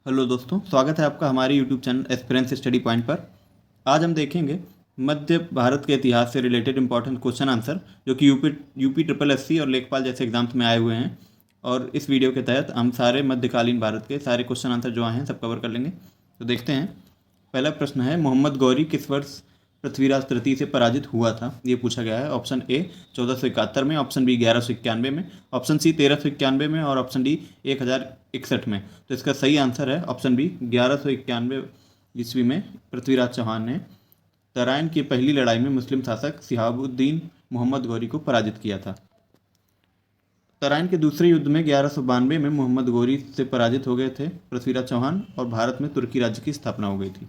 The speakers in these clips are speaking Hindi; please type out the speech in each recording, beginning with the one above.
हेलो दोस्तों, स्वागत है आपका हमारे यूट्यूब चैनल एस्पिरेंस स्टडी पॉइंट पर। आज हम देखेंगे मध्य भारत के इतिहास से रिलेटेड इंपॉर्टेंट क्वेश्चन आंसर जो कि यूपी ट्रिपल एससी और लेखपाल जैसे एग्जाम्स में आए हुए हैं। और इस वीडियो के तहत हम सारे मध्यकालीन भारत के सारे क्वेश्चन आंसर जो आए हैं सब कवर कर लेंगे। तो देखते हैं। पहला प्रश्न है, मोहम्मद गौरी किस वर्ष पृथ्वीराज तृतीय से पराजित हुआ था? ये पूछा गया है। ऑप्शन ए 1471 में, ऑप्शन बी 1191 में, ऑप्शन सी 1391 में और ऑप्शन डी 1061 में। तो इसका सही आंसर है ऑप्शन बी 1191 ईस्वी में पृथ्वीराज चौहान ने तराइन की पहली लड़ाई में मुस्लिम शासक शिहाबुद्दीन मोहम्मद गौरी को पराजित किया था। तराइन के दूसरे युद्ध में 1192 में मोहम्मद गौरी से पराजित हो गए थे पृथ्वीराज चौहान और भारत में तुर्की राज्य की स्थापना हो गई थी।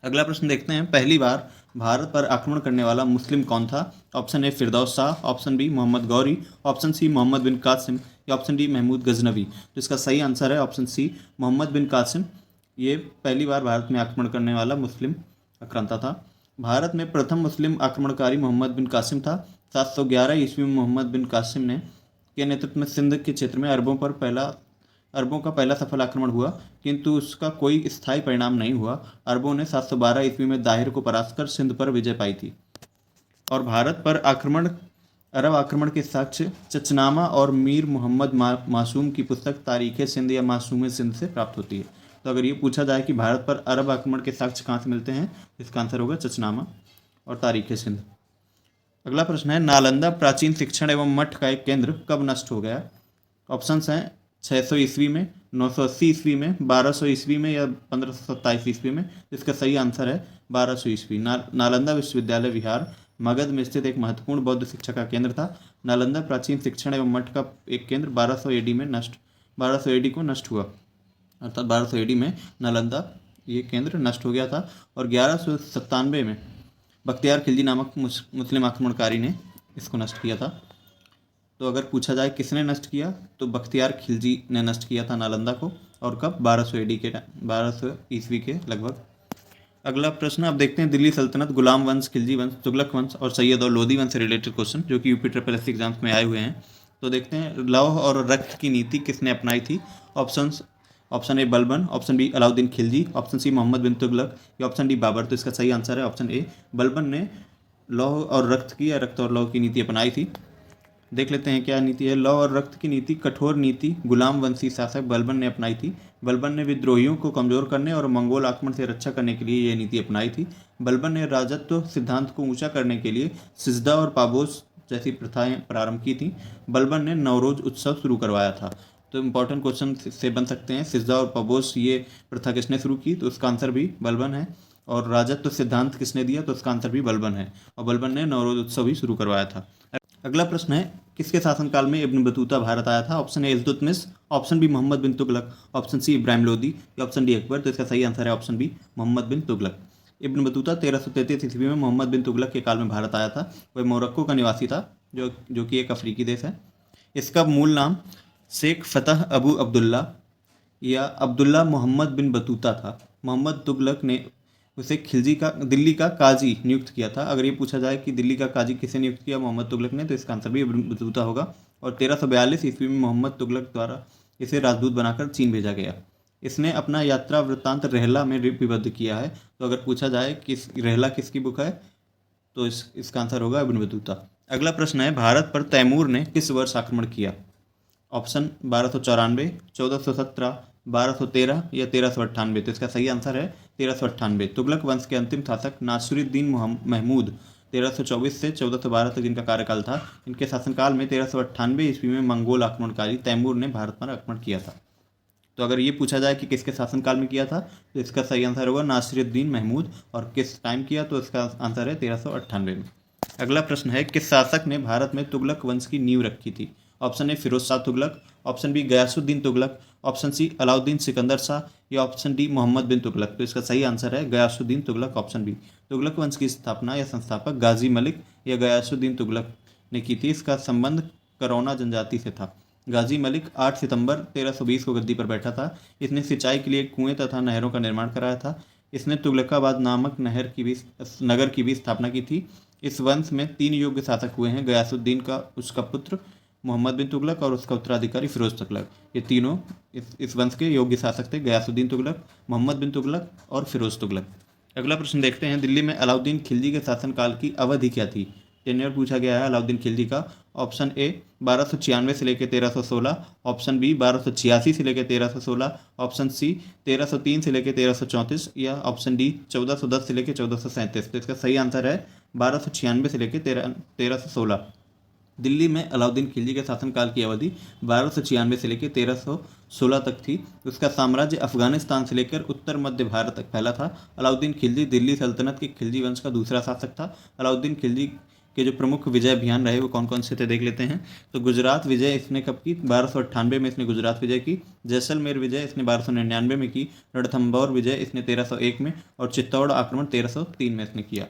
अगला प्रश्न देखते हैं, पहली बार भारत पर आक्रमण करने वाला मुस्लिम कौन था? Option A Firdaus Shah, option B Mohammad Ghori, option C Mohammad bin Qasim या ऑप्शन डी महमूद गजनवी। तो इसका सही आंसर है ऑप्शन सी मोहम्मद बिन कासिम। ये पहली बार भारत में आक्रमण करने वाला मुस्लिम आक्रांता था। भारत में प्रथम मुस्लिम आक्रमणकारी मोहम्मद बिन कासिम था। 711 ईस्वी में मोहम्मद बिन कासिम ने के नेतृत्व में सिंध के क्षेत्र में अरबों का पहला सफल आक्रमण हुआ, किंतु उसका कोई स्थायी परिणाम नहीं हुआ। अरबों ने 712 ईस्वी में दाहिर को परास्त कर सिंध पर विजय पाई थी। और भारत पर अरब आक्रमण के साक्ष्य चचनामा और मीर मोहम्मद मासूम की पुस्तक तारीख़ सिंध या मासूम सिंध से प्राप्त होती है। तो अगर ये पूछा जाए कि भारत पर अरब आक्रमण के साक्ष्य कहाँ से मिलते हैं, इसका आंसर होगा चचनामा और तारीख़ सिंध। अगला प्रश्न है, नालंदा प्राचीन शिक्षण एवं मठ का एक केंद्र कब नष्ट हो गया? ऑप्शंस हैं 600 ईस्वी में, 980 ईस्वी में, 1200 ईस्वी में या 1527 ईस्वी में। इसका सही आंसर है 1200 ईस्वी। नालंदा विश्वविद्यालय विहार मगध में स्थित एक महत्वपूर्ण बौद्ध शिक्षा का केंद्र था। नालंदा प्राचीन शिक्षण एवं मठ का एक केंद्र 1200 एडी को नष्ट हुआ, अर्थात 1200 एडी में नालंदा ये केंद्र नष्ट हो गया था। और 1197 में बख्तियार खिलजी नामक मुस्लिम आक्रमणकारी ने इसको नष्ट किया था। तो अगर पूछा जाए किसने नष्ट किया, तो बख्तियार खिलजी ने नष्ट किया था नालंदा को। और कब? 1200 ईस्वी के लगभग। अगला प्रश्न आप देखते हैं, दिल्ली सल्तनत, गुलाम वंश, खिलजी वंश, तुगलक वंश और सैयद और लोधी वंश से रिलेटेड क्वेश्चन जो कि यूपी ट्रिपल एससी एग्जाम्स में आए हुए हैं। तो देखते हैं, लौह और रक्त की नीति किसने अपनाई थी? Option A Balban, option B Alauddin Khilji, option C Mohammad bin Tughlaq या ऑप्शन डी बाबर। तो इसका सही आंसर है ऑप्शन ए बलबन ने लौह और रक्त की या रक्त और लौह की नीति अपनाई थी। देख लेते हैं क्या नीति है। लौह और रक्त की नीति, कठोर नीति गुलाम वंशी शासक बलबन ने अपनाई थी। बलबन ने विद्रोहियों को कमजोर करने और मंगोल आक्रमण से रक्षा करने के लिए यह नीति अपनाई थी। बलबन ने राजत्व सिद्धांत को ऊंचा करने के लिए सिजदा और पाबोस जैसी प्रथाएं प्रारंभ की थी। बलबन ने नवरोज उत्सव शुरू करवाया था। तो इंपॉर्टेंट क्वेश्चन से बन सकते हैं, सिजदा और पाबोस ये प्रथा किसने शुरू की? तो उसका आंसर भी बलबन है। और राजत्व सिद्धांत किसने दिया? तो उसका आंसर भी बलबन है। और बलबन ने नवरोज उत्सव भी शुरू करवाया था। अगला प्रश्न है, किसके शासनकाल में इब्न बतूता भारत आया था? Option A Iltutmish, option B Mohammad bin Tughlaq, option C Ibrahim Lodi या ऑप्शन डी अकबर। तो इसका सही आंसर है option B Mohammad bin Tughlaq. Ibn Battuta 1333 ईस्वी में मोहम्मद बिन तुगलक के काल में भारत आया था। वह मोरक्को का निवासी था जो कि एक अफ्रीकी देश है। इसका मूल नाम शेख फतह अबू अब्दुल्ला या अब्दुल्ला मोहम्मद बिन बतूता था। मोहम्मद तुगलक ने उसे दिल्ली का काजी नियुक्त किया था। अगर ये पूछा जाए कि दिल्ली का काजी किसे नियुक्त किया मोहम्मद तुगलक ने, तो इसका आंसर भी इब्न बतूता होगा। और 1342 ईस्वी में मोहम्मद तुगलक द्वारा इसे राजदूत बनाकर चीन भेजा गया। इसने अपना यात्रा वृत्तांत रहला में लिपिबद्ध किया है। तो अगर पूछा जाए कि रहला किसकी बुक है, तो इसका आंसर होगा इब्न बतूता। अगला प्रश्न है, भारत पर तैमूर ने किस वर्ष आक्रमण किया? ऑप्शन 1294, 1417, 1213 या 1398। तो इसका सही आंसर है 1398। तुगलक वंश के अंतिम शासक नासिरुद्दीन महमूद 1324 से 1412 तक जिनका कार्यकाल था, इनके शासनकाल में 1398 ईस्वी में मंगोल आक्रमणकारी तैमूर ने भारत पर आक्रमण किया था। तो अगर ये पूछा जाए कि किसके शासनकाल में किया था, तो इसका सही आंसर होगा नासिरुद्दीन महमूद। और किस टाइम किया, तो इसका आंसर है 1398 में। अगला प्रश्न है, किस शासक ने भारत में तुगलक वंश की नींव रखी थी? Option A Firoz Shah Tughlaq, option B Ghiyasuddin Tughlaq, option C Alauddin Sikandar Shah या ऑप्शन डी मोहम्मद बिन तुगलक। तो इसका सही आंसर है गयासुद्दीन तुगलक, ऑप्शन बी। तुगलक वंश की स्थापना या संस्थापक गाजी मलिक या गयासुद्दीन तुगलक ने की थी। इसका संबंध करौना जनजाति से था। गाजी मलिक 8 सितंबर 1320 को गद्दी पर बैठा था। इसने सिंचाई के लिए कुएं तथा नहरों का निर्माण कराया था। इसने तुगलकाबाद नामक नगर की भी स्थापना की थी। इस वंश में 3 योग्य शासक हुए हैं, गयासुद्दीन का उसका पुत्र मोहम्मद बिन तुगलक और उसका उत्तराधिकारी फिरोज तुगलक। ये तीनों इस वंश के योग्य शासक थे, गयासुद्दीन तुगलक, मोहम्मद बिन तुगलक और फिरोज तुगलक। अगला प्रश्न देखते हैं, दिल्ली में अलाउद्दीन खिलजी के शासनकाल की अवधि क्या थी? टेन्योर पूछा गया है अलाउद्दीन खिलजी का। ऑप्शन ए 1296 से लेकर 1316, ऑप्शन बी 1286 से लेकर 1316, ऑप्शन सी 1303 से लेकर 1334 या ऑप्शन डी 1410 से लेकर 1437। तो इसका सही आंसर है 1296 से लेकर 1316। दिल्ली में अलाउद्दीन खिलजी के शासनकाल की अवधि 1296 से लेकर 1316 तक थी। उसका साम्राज्य अफगानिस्तान से लेकर उत्तर मध्य भारत तक फैला था। अलाउद्दीन खिलजी दिल्ली सल्तनत के खिलजी वंश का दूसरा शासक था। अलाउद्दीन खिलजी के जो प्रमुख विजय अभियान रहे वो कौन कौन से थे देख लेते हैं। तो गुजरात विजय इसने कब की? 1298 में इसने गुजरात विजय की। जैसलमेर विजय इसने 1299 में की। रणथंभौर विजय इसने 1301 में, और चित्तौड़ आक्रमण 1303 में इसने किया।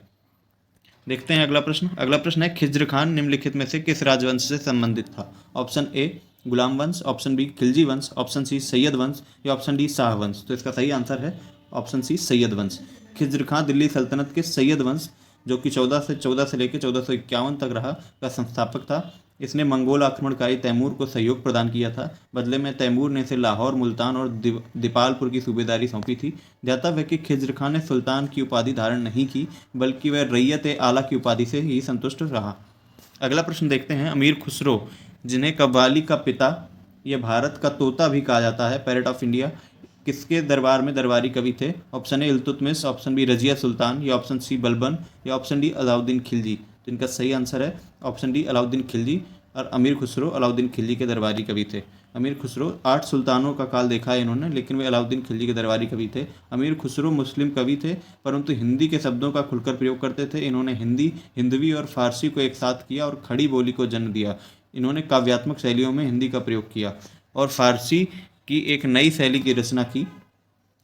देखते हैं अगला प्रश्न। अगला प्रश्न है, खिज्र खान निम्नलिखित में से किस राजवंश से संबंधित था? ऑप्शन ए गुलाम वंश, ऑप्शन बी खिलजी वंश, ऑप्शन सी सैयद वंश या ऑप्शन डी शाह वंश। तो इसका सही आंसर है ऑप्शन सी सैयद वंश। खिज्र खान दिल्ली सल्तनत के सैयद वंश जो कि 14 से लेकर 1451 तक रहा का संस्थापक था। इसने मंगोल आक्रमणकारी तैमूर को सहयोग प्रदान किया था। बदले में तैमूर ने इसे लाहौर, मुल्तान और दीपालपुर की सूबेदारी सौंपी थी। ध्यातव्य है कि खिज्र खान ने सुल्तान की उपाधि धारण नहीं की, बल्कि वह रैयत-ए-आला की उपाधि से ही संतुष्ट रहा। अगला प्रश्न देखते हैं, अमीर खुसरो जिन्हें कव्वाली का पिता या भारत का तोता भी कहा जाता है, पैरट ऑफ इंडिया, किसके दरबार में दरबारी कवि थे? Option A Iltutmish, option B Razia Sultan या ऑप्शन सी बलबन या ऑप्शन डी अलाउद्दीन खिलजी। तो इनका सही आंसर है ऑप्शन डी अलाउद्दीन खिलजी। और अमीर खुसरो अलाउद्दीन खिलजी के दरबारी कवि थे। अमीर खुसरो 8 सुल्तानों का काल देखा है इन्होंने, लेकिन वे अलाउद्दीन खिलजी के दरबारी कवि थे। अमीर खुसरो मुस्लिम कवि थे, परंतु हिंदी के शब्दों का खुलकर प्रयोग करते थे। इन्होंने हिंदी, हिंदवी और फारसी को एक साथ किया और खड़ी बोली को जन्म दिया। इन्होंने काव्यात्मक शैलियों में हिंदी का प्रयोग किया और फारसी की एक नई शैली की रचना की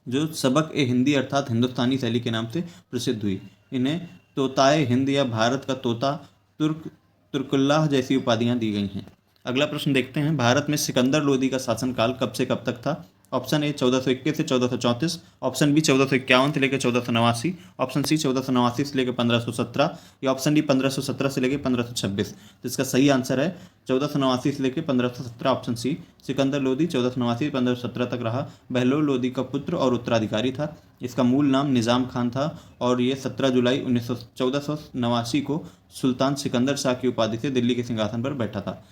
जो सबक ए हिंदी अर्थात हिंदुस्तानी शैली के नाम से प्रसिद्ध हुई। इन्हें तोताए हिंद या भारत का तोता, तुर्कुल्लाह जैसी उपाधियां दी गई हैं। अगला प्रश्न देखते हैं, भारत में सिकंदर लोदी का शासनकाल कब से कब तक था? ऑप्शन ए 1421 से 1434, ऑप्शन बी 1451 से लेकर 1489, ऑप्शन सी 1489 से लेकर 1517 या ऑप्शन डी 1517 से लेकर 1526। तो इसका सही आंसर है 1489 से लेकर 1517, ऑप्शन सी। सिकंदर लोदी 1489 से 1517 तक रहा। बहलोल लोदी का पुत्र और उत्तराधिकारी था। इसका मूल नाम निज़ाम खान था और ये 17 जुलाई 1489 को सुल्तान सिकंदर शाह की उपाधि से दिल्ली के सिंहासन पर बैठा था।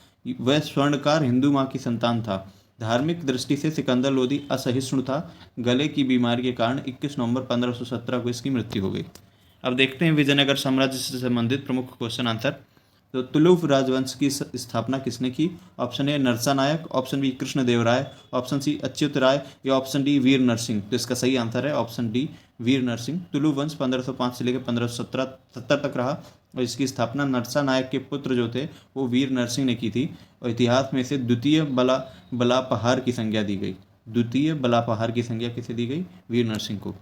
वह स्वर्णकार हिंदू माँ की संतान था। धार्मिक दृष्टि से सिकंदर लोदी असहिष्णु था। गले की बीमारी के कारण 21 नवंबर 1517 को इसकी मृत्यु हो गई। अब देखते हैं विजयनगर साम्राज्य से संबंधित प्रमुख क्वेश्चन आंसर। तो तुलुव राजवंश की स्थापना किसने की? Option A Narasa Nayaka, option B Krishnadeva Raya, option C Achyuta Raya या ऑप्शन डी वीर नरसिंह। तो इसका सही आंसर है ऑप्शन डी वीर नरसिंह। तुलुव वंश 1505 से लेकर 1570 तक रहा और इसकी स्थापना नरसा नायक के पुत्र जो थे वो वीर नरसिंह ने की थी और इतिहास में इसे द्वितीय बलापहार की संज्ञा दी गई। द्वितीय बलापहार की संज्ञा किसे दी गई? वीर नरसिंह को।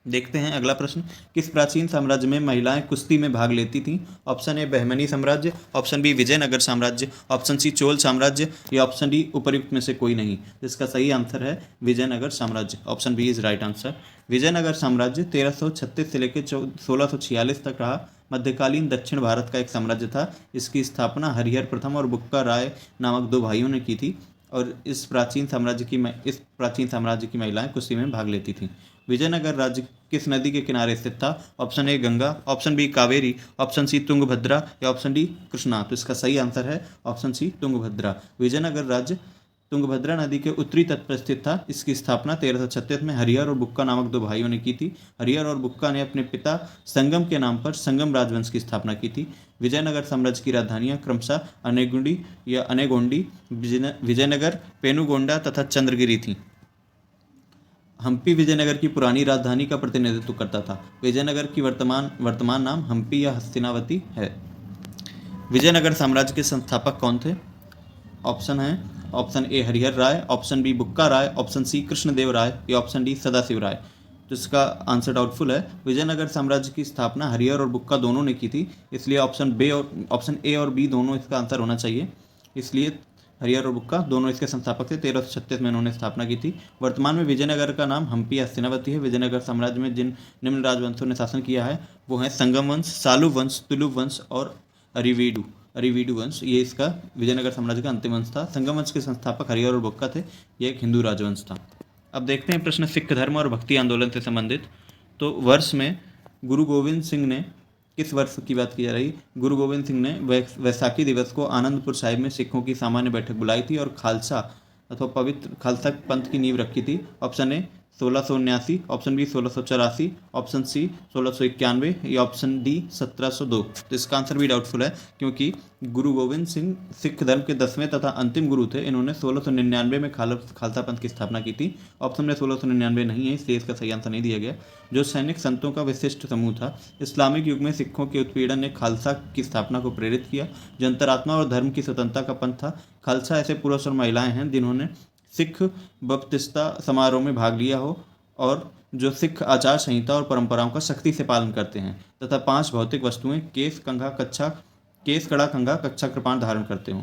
देखते हैं अगला प्रश्न, किस प्राचीन साम्राज्य में महिलाएं कुश्ती में भाग लेती थीं? ऑप्शन ए बहमनी साम्राज्य, ऑप्शन बी विजयनगर साम्राज्य, ऑप्शन सी चोल साम्राज्य या ऑप्शन डी उपर्युक्त में से कोई नहीं। इसका सही आंसर है विजयनगर साम्राज्य। Option B is right answer. Vijayanagara साम्राज्य 1336 से लेकर 1646 तक रहा। मध्यकालीन दक्षिण भारत का एक साम्राज्य था। इसकी स्थापना हरिहर प्रथम और बुक्का राय नामक 2 भाइयों ने की थी और इस प्राचीन साम्राज्य की महिलाएं कुश्ती में भाग लेती थीं। विजयनगर राज्य किस नदी के किनारे स्थित था? Option A Ganga, option B Kaveri, option C Tungabhadra या ऑप्शन डी कृष्णा। तो इसका सही आंसर है ऑप्शन सी तुंगभद्रा। विजयनगर राज्य तुंगभद्रा नदी के उत्तरी तट पर स्थित था। इसकी स्थापना 1336 में हरिहर और बुक्का नामक 2 भाइयों ने की थी। हरिहर और बुक्का ने अपने पिता संगम के नाम पर संगम राजवंश की स्थापना की थी। विजयनगर साम्राज्य की राजधानियां क्रमशः अनेगोंडी, विजयनगर, पेनुगोंडा तथा चंद्रगिरी थीं। हम्पी विजयनगर की पुरानी राजधानी का प्रतिनिधित्व करता था। विजयनगर की वर्तमान नाम हम्पी या हस्तिनावती है। विजयनगर साम्राज्य के संस्थापक कौन थे? ऑप्शन है option A Harihara Raya, option B Bukka Raya, option C Krishnadeva Raya या ऑप्शन डी सदाशिव राय। तो इसका आंसर डाउटफुल है। विजयनगर साम्राज्य की स्थापना हरिहर और बुक्का दोनों ने की थी, इसलिए ऑप्शन ए और बी दोनों इसका आंसर होना चाहिए। इसलिए हरिहर और बुक्का दोनों इसके संस्थापक थे। 1336 में इन्होंने स्थापना की थी। वर्तमान में विजयनगर का नाम हम्पी हस्तिनावती है। विजयनगर साम्राज्य में जिन निम्न राजवंशों ने शासन किया है वो हैं संगम वंश, सालु वंश, तुलुव वंश और अरिवीडु। अरिवीडु वंश, ये इसका विजयनगर साम्राज्य का अंतिम वंश था। संगम वंश के संस्थापक हरिहर और बुक्का थे। ये एक हिंदू राजवंश था। अब देखते हैं प्रश्न सिख धर्म और भक्ति आंदोलन से संबंधित। तो वर्ष में गुरु गोविंद सिंह ने, किस वर्ष की बात की जा रही, गुरु गोविंद सिंह ने वैसाखी दिवस को आनंदपुर साहिब में सिखों की सामान्य बैठक बुलाई थी और खालसा अथवा पवित्र खालसा पंथ की नींव रखी थी। Option A 1679, option B 1684, option C 1691 या ऑप्शन डी 1702। तो इसका आंसर भी डाउटफुल है, क्योंकि गुरु गोविंद सिंह सिख धर्म के 10वें तथा अंतिम गुरु थे। इन्होंने 1699 में खालसा पंथ की स्थापना की थी। ऑप्शन में 1699 नहीं है, इसलिए इसका सही आंसर नहीं दिया गया। जो सैनिक संतों का विशिष्ट समूह था, इस्लामिक युग में सिखों के उत्पीड़न ने खालसा की स्थापना को प्रेरित किया। जो अंतरात्मा और धर्म की स्वतंत्रता का पंथ था। खालसा ऐसे पुरुष और महिलाएं हैं जिन्होंने सिख बपतिस्ता समारोह में भाग लिया हो और जो सिख आचार संहिता और परंपराओं का सख्ती से पालन करते हैं तथा 5 भौतिक वस्तुएं केस कड़ा कंघा कच्छा कृपाण धारण करते हों।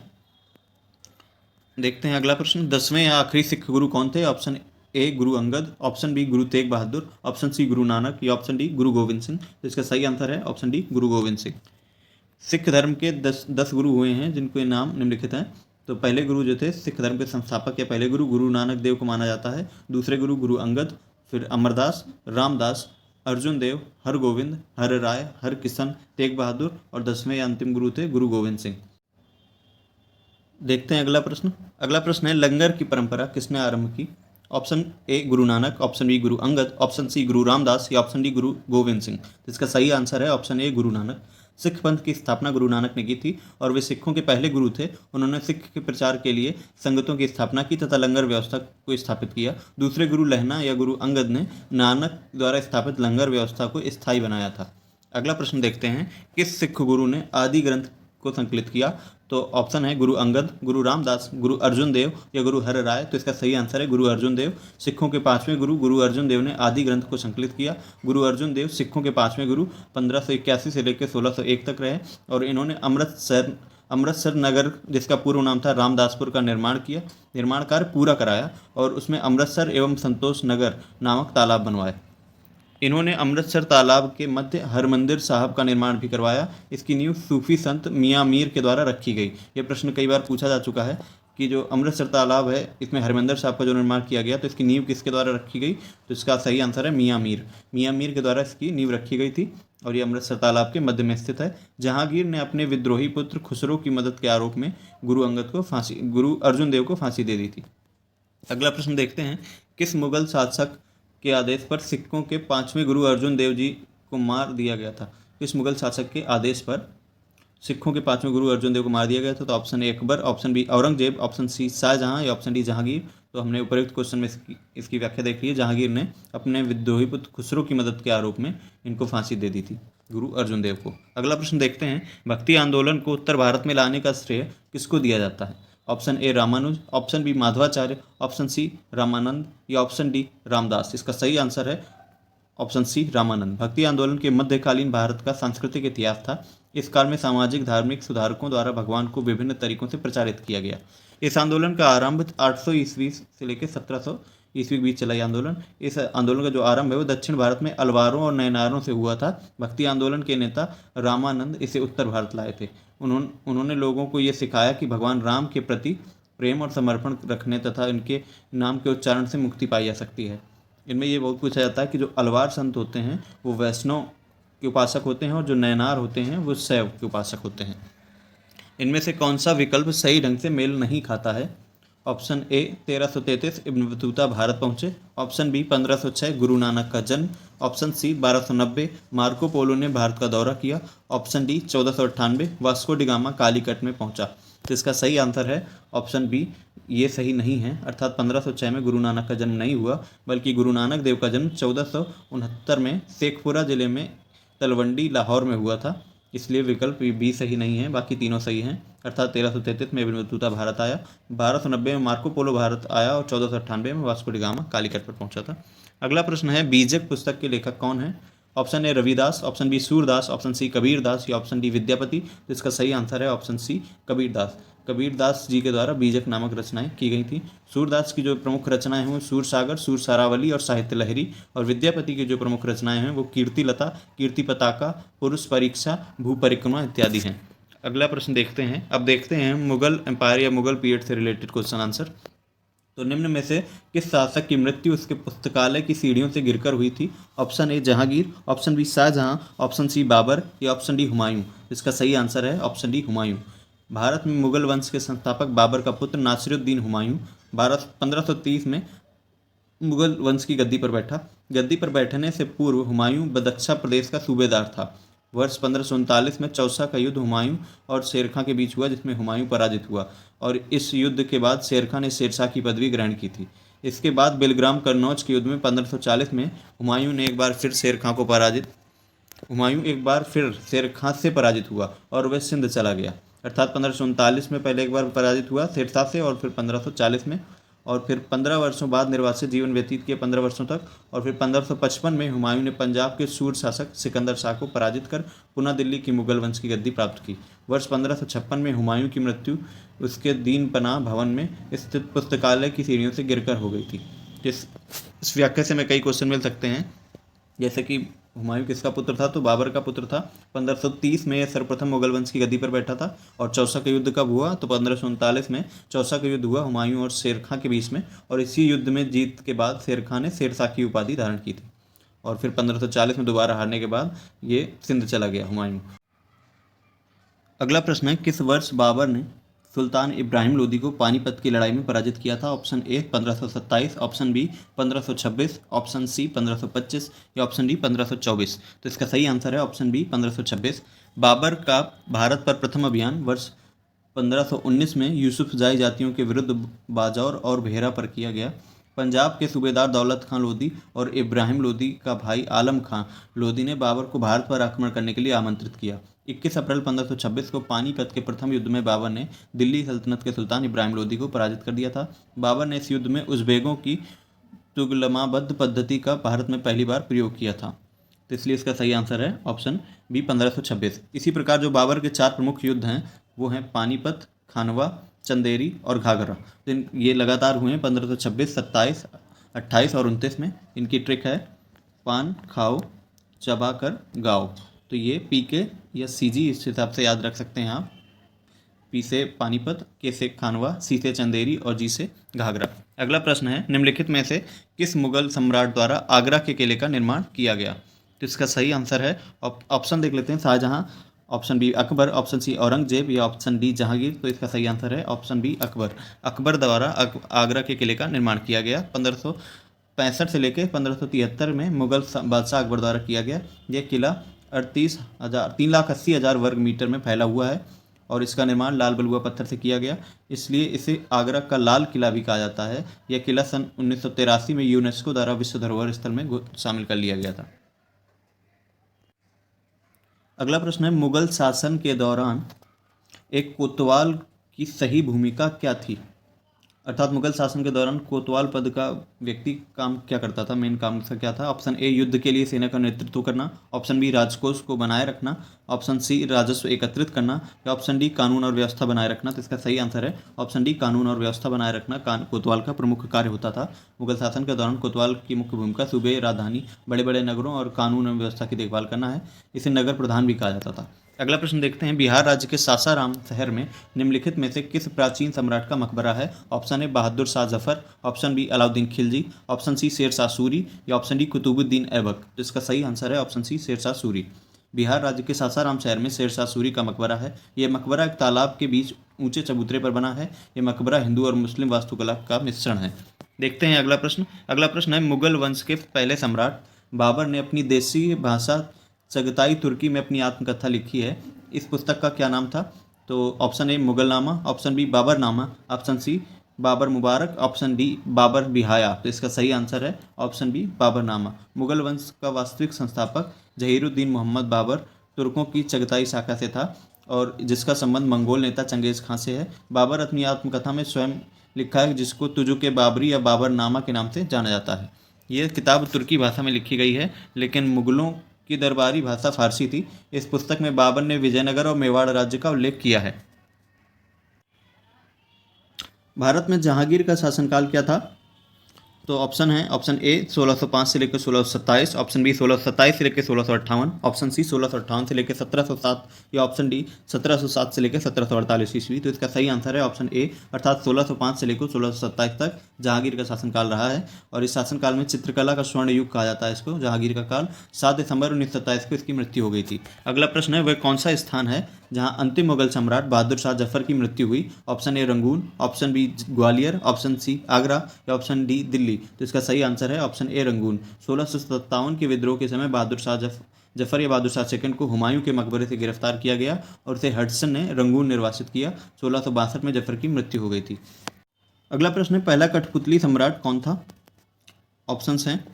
देखते हैं अगला प्रश्न। 10वें या आखिरी सिख गुरु कौन थे? ऑप्शन ए Guru Angad, option B Guru Tegh Bahadur, option C Guru Nanak या ऑप्शन डी गुरु गोविंद सिंह। तो इसका सही आंसर है ऑप्शन डी गुरु गोविंद सिंह। सिख धर्म के 10 गुरु हुए हैं जिनको नाम निम्नलिखित हैं। तो पहले गुरु जो थे सिख धर्म के संस्थापक या पहले गुरु नानक देव को माना जाता है। दूसरे गुरु अंगद, फिर अमरदास, रामदास, अर्जुन देव, हरगोविंद, हर राय, हर किशन, तेग बहादुर और 10वें या अंतिम गुरु थे गुरु गोविंद सिंह। देखते हैं अगला प्रश्न। अगला प्रश्न है लंगर की परंपरा किसने आरंभ की? ऑप्शन ए Guru Nanak, option B Guru Angad, option C गुरु रामदास या ऑप्शन डी गुरु गोविंद सिंह। इसका सही आंसर है ऑप्शन ए गुरु नानक। सिख पंथ की स्थापना गुरु नानक ने की थी और वे सिखों के पहले गुरु थे। उन्होंने सिख के प्रचार के लिए संगतों की स्थापना की तथा लंगर व्यवस्था को स्थापित किया। दूसरे गुरु लहना या गुरु अंगद ने नानक द्वारा स्थापित लंगर व्यवस्था को स्थायी बनाया था। अगला प्रश्न देखते हैं किस सिख गुरु ने आदि ग्रंथ को संकलित किया? तो ऑप्शन है गुरु अंगद, गुरु रामदास, गुरु अर्जुन देव या गुरु हर राय। तो इसका सही आंसर है गुरु अर्जुन देव। सिखों के 5वें गुरु अर्जुन देव ने आदि ग्रंथ को संकलित किया। गुरु अर्जुन देव सिखों के 5वें गुरु 1581 से लेकर 1601 तक रहे और इन्होंने अमृतसर नगर, जिसका पूर्व नाम था रामदासपुर, का निर्माण कार्य पूरा कराया और उसमें अमृतसर एवं संतोष नगर नामक तालाब बनवाए। इन्होंने अमृतसर तालाब के मध्य हरमंदिर साहब का निर्माण भी करवाया। इसकी नींव सूफी संत मियाँ मीर के द्वारा रखी गई। ये प्रश्न कई बार पूछा जा चुका है कि जो अमृतसर तालाब है इसमें हरमंदिर साहब का जो निर्माण किया गया तो इसकी नींव किसके द्वारा रखी गई? तो इसका सही आंसर है मियाँ मीर के द्वारा इसकी नींव रखी गई थी और ये अमृतसर तालाब के मध्य में स्थित है। जहांगीर ने अपने विद्रोही पुत्र खुसरो की मदद के आरोप में गुरु अर्जुन देव को फांसी दे दी थी। अगला प्रश्न देखते हैं किस मुगल शासक के आदेश पर सिखों के 5वें गुरु अर्जुन देव जी को मार दिया गया था? किस मुगल शासक के आदेश पर सिखों के 5वें गुरु अर्जुन देव को मार दिया गया था? तो option A Akbar, option B Aurangzeb, option C Shahjahan या ऑप्शन डी जहांगीर। तो हमने उपरोक्त क्वेश्चन में इसकी व्याख्या देख ली है। जहांगीर ने अपने विद्रोही पुत्र खुसरो की मदद के आरोप में इनको फांसी दे दी थी, गुरु अर्जुन देव को। अगला प्रश्न देखते हैं भक्ति आंदोलन को उत्तर भारत में लाने का श्रेय किसको दिया जाता है? Option A Ramanuja, option B Madhvacharya, option C Ramanand या ऑप्शन डी रामदास। इसका सही आंसर है ऑप्शन सी रामानंद। भक्ति आंदोलन के मध्यकालीन भारत का सांस्कृतिक इतिहास था। इस काल में सामाजिक धार्मिक सुधारकों द्वारा भगवान को विभिन्न तरीकों से प्रचारित किया गया। इस आंदोलन का आरंभ 800 ईस्वी से लेकर 1700 ईस्वी के बीच चला यह आंदोलन। इस आंदोलन का जो आरंभ है वो दक्षिण भारत में अलवारों और नयनारों से हुआ था। भक्ति आंदोलन के नेता रामानंद इसे उत्तर भारत लाए थे। उन्होंने लोगों को ये सिखाया कि भगवान राम के प्रति प्रेम और समर्पण रखने तथा इनके नाम के उच्चारण से मुक्ति पाई जा सकती है। इनमें ये बहुत पूछा जाता है कि जो अलवार संत होते हैं वो वैष्णव के उपासक होते हैं और जो नयनार होते हैं वो शैव के उपासक होते हैं। इनमें से कौन सा विकल्प सही ढंग से मेल नहीं खाता है? ऑप्शन ए 1333 इब्न बतूता भारत पहुँचे, ऑप्शन बी 1506 गुरु नानक का जन्म, ऑप्शन सी 1290 मार्को पोलो ने भारत का दौरा किया, option D 1498 Vasco D gamma Calicut में पहुंचा। तो इसका सही आंसर है ऑप्शन बी, ये सही नहीं है। अर्थात 1506 में गुरु नानक का जन्म नहीं हुआ, बल्कि गुरु नानक देव का जन्म 1469 में शेखपुरा जिले में तलवंडी लाहौर में हुआ था। इसलिए विकल्प बी सही नहीं है, बाकी तीनों सही हैं। अर्थात 1333 में इब्न बतूता भारत आया, 1290 में मार्को पोलो भारत आया और 1498 में वास्को डी गामा कालीकट पर पहुंचा था। अगला प्रश्न है बीजक पुस्तक के लेखक कौन है? Option A Ravidas, option B Surdas, option C Kabirdas या ऑप्शन डी विद्यापति। तो इसका सही आंसर है ऑप्शन सी कबीरदास। कबीरदास जी के द्वारा बीजक नामक रचनाएं की गई थी। सूरदास की जो प्रमुख रचनाएं हैं वो सूर सागर, सूर सारावली और साहित्य लहरी, और विद्यापति की जो प्रमुख रचनाएं हैं वो कीर्ति लता, कीर्ति पताका, पुरुष परीक्षा, भू परिक्रमा इत्यादि हैं। अगला प्रश्न देखते हैं। अब देखते हैं मुगल एम्पायर या मुगल पीरियड से रिलेटेड क्वेश्चन आंसर। तो निम्न में से किस शासक की मृत्यु उसके पुस्तकालय की सीढ़ियों से गिरकर हुई थी? Option A Jahangir, option B Shahjahan, option C Babur या ऑप्शन डी हुमायूं। इसका सही आंसर है ऑप्शन डी हुमायूं। भारत में मुगल वंश के संस्थापक बाबर का पुत्र नासिरुद्दीन हुमायूं 1530 में मुगल वंश की गद्दी पर बैठा। गद्दी पर बैठने से पूर्व हुमायूं बदख्शा प्रदेश का सूबेदार था। वर्ष 1539 में चौसा का युद्ध हुमायूं और शेर खां के बीच हुआ, जिसमें हुमायूं पराजित हुआ और इस युद्ध के बाद शेर खां ने शेरशाह की पदवी ग्रहण की थी। इसके बाद बेलग्राम कन्नौज के युद्ध में 1540 में हुमायूं एक बार फिर शेर खां से पराजित हुआ और वह सिंध चला गया। अर्थात 1539 में पहले एक बार पराजित हुआ शेरशाह से और फिर 1540 में, और फिर 15 वर्षों बाद निर्वासित जीवन व्यतीत किए 15 वर्षों तक, और फिर 1555 में हुमायूं ने पंजाब के शूर शासक सिकंदर शाह को पराजित कर पुनः दिल्ली की मुगल वंश की गद्दी प्राप्त की। वर्ष 1556 में हुमायूं की मृत्यु उसके दीन पनाह भवन में स्थित पुस्तकालय की सीढ़ियों से गिरकर हो गई थी। इस व्याख्या से हमें कई क्वेश्चन मिल सकते हैं, जैसे कि हुमायूं किसका पुत्र था? तो बाबर का पुत्र था। 1530 में यह सर्वप्रथम मुगल वंश की गद्दी पर बैठा था। और चौसा का युद्ध कब हुआ? तो 1539 में चौसा का युद्ध हुआ हुमायूं और शेर खां के बीच में, और इसी युद्ध में जीत के बाद शेर खां ने शेरशाह की उपाधि धारण की थी, और फिर 1540 में दोबारा हारने के बाद ये सिंध चला गया हुमायूं। अगला प्रश्न है, किस वर्ष बाबर ने सुल्तान इब्राहिम लोदी को पानीपत की लड़ाई में पराजित किया था? Option A 1527, option B 1526, option C 1525 या ऑप्शन डी 1524। तो इसका सही आंसर है ऑप्शन बी 1526। बाबर का भारत पर प्रथम अभियान वर्ष 1519 में यूसुफजाई जातियों के विरुद्ध बाजौर और भेरा पर किया गया। पंजाब के सूबेदार दौलत खां लोदी और इब्राहिम लोदी का भाई आलम खां लोदी ने बाबर को भारत पर आक्रमण करने के लिए आमंत्रित किया। 21 अप्रैल 1526 को पानीपत के प्रथम युद्ध में बाबर ने दिल्ली सल्तनत के सुल्तान इब्राहिम लोदी को पराजित कर दिया था। बाबर ने इस युद्ध में उज़्बेकों की तुगलमाबद्द पद्धति का भारत में पहली बार प्रयोग किया था। तो इसलिए इसका सही आंसर है ऑप्शन बी 1526। इसी प्रकार जो बाबर के 4 प्रमुख युद्ध हैं वो हैं पानीपत, खानवा, चंदेरी और घाघरा। तो ये लगातार हुए हैं 1526, 27, 28 और 29 में। इनकी ट्रिक है पान खाओ चबा कर गाओ। तो ये पी के या सी जी इस हिसाब से याद रख सकते हैं आप। पी से पानीपत, के से खानवा, सी से चंदेरी और जी से घाघरा। अगला प्रश्न है, निम्नलिखित में से किस मुगल सम्राट द्वारा आगरा के किले का निर्माण किया गया? तो इसका सही आंसर है, ऑप्शन देख लेते हैं, Shahjahan, option B Akbar, option C Aurangzeb या ऑप्शन डी जहांगीर। तो इसका सही आंसर है ऑप्शन बी अकबर। अकबर द्वारा आगरा के किले का निर्माण किया गया 1565 से लेकर 1573 में मुगल बादशाह अकबर द्वारा किया गया। यह किला 3,80,000 वर्ग मीटर में फैला हुआ है और इसका निर्माण लाल बलुआ पत्थर से किया गया, इसलिए इसे आगरा का लाल किला भी कहा जाता है। यह किला सन 1983 में यूनेस्को द्वारा विश्व धरोहर स्थल में शामिल कर लिया गया था। अगला प्रश्न है, मुगल शासन के दौरान एक कोतवाल की सही भूमिका क्या थी? अर्थात मुगल शासन के दौरान कोतवाल पद का व्यक्ति काम क्या करता था, मेन काम उसका क्या था? ऑप्शन ए युद्ध के लिए सेना का नेतृत्व करना, ऑप्शन बी राजकोष को बनाए रखना, ऑप्शन सी राजस्व एकत्रित करना या ऑप्शन डी कानून और व्यवस्था बनाए रखना। तो इसका सही आंसर है ऑप्शन डी कानून और व्यवस्था बनाए रखना कोतवाल का प्रमुख कार्य होता था। मुगल शासन के दौरान कोतवाल की मुख्य भूमिका सूबे, राजधानी, बड़े बड़े नगरों और कानून और व्यवस्था की देखभाल करना है। इसे नगर प्रधान भी कहा जाता था। अगला प्रश्न देखते हैं, बिहार राज्य के सासाराम शहर में निम्नलिखित में से किस प्राचीन सम्राट का मकबरा है? Option A Bahadur Shah Zafar, option B Alauddin Khilji, option C Sher Shah Suri या ऑप्शन डी कुतुबुद्दीन ऐबक। तो इसका सही आंसर है ऑप्शन सी शेर शाह सूरी। बिहार राज्य के सासाराम शहर में शेर शाह सूरी का मकबरा है। यह मकबरा एक तालाब के बीच ऊंचे चबूतरे पर बना है। यह मकबरा हिंदू और मुस्लिम वास्तुकला का मिश्रण है। देखते हैं अगला प्रश्न। अगला प्रश्न है, मुगल वंश के पहले सम्राट बाबर ने अपनी देसी भाषा चगताई तुर्की में अपनी आत्मकथा लिखी है। इस पुस्तक का क्या नाम था? तो option A Mughalnama, option B Baburnama, option C Babur Mubarak, option D Babur बिहाया। तो इसका सही आंसर है ऑप्शन बी बाबरनामा। मुगल वंश का वास्तविक संस्थापक जहीरुद्दीन मोहम्मद बाबर तुर्कों की चगताई शाखा से था और जिसका संबंध मंगोल नेता चंगेज खां से है। बाबर अपनी आत्मकथा में स्वयं लिखा है, जिसको तुजुके बाबरी या बाबरनामा के नाम से जाना जाता है। यह किताब तुर्की भाषा में लिखी गई है, लेकिन मुगलों की दरबारी भाषा फारसी थी। इस पुस्तक में बाबर ने विजयनगर और मेवाड़ राज्य का उल्लेख किया है। भारत में जहांगीर का शासनकाल क्या था? तो ऑप्शन है ऑप्शन ए 1605 से लेकर 1627, ऑप्शन बी 1627 से लेकर 1658, ऑप्शन सी 1658 से लेकर 1707 या ऑप्शन डी 1707 से लेकर 1748 ईस्वी। तो इसका सही आंसर है ऑप्शन ए, अर्थात 1605 से लेकर 1627 तक जहांगीर का शासनकाल रहा है। और इस शासनकाल में चित्रकला का स्वर्ण युग कहा जाता है इसको, जहांगीर का काल। 7 दिसंबर 1927 को इसकी मृत्यु हो गई थी। अगला प्रश्न है वह कौन सा स्थान है जहां अंतिम मुगल सम्राट बहादुर शाह जफर की मृत्यु हुई। Option A Rangoon, option B Gwalior, option C Agra या ऑप्शन डी दिल्ली। तो इसका सही आंसर है ऑप्शन ए रंगून। 1657 के विद्रोह के समय बहादुर शाह जफर या बहादुर शाह सेकंड को हुमायूं के मकबरे से गिरफ्तार किया गया और उसे हडसन ने रंगून निर्वासित किया। 1662 में जफर की मृत्यु हो गई थी। अगला प्रश्न है पहला कठपुतली सम्राट कौन था। ऑप्शंस हैं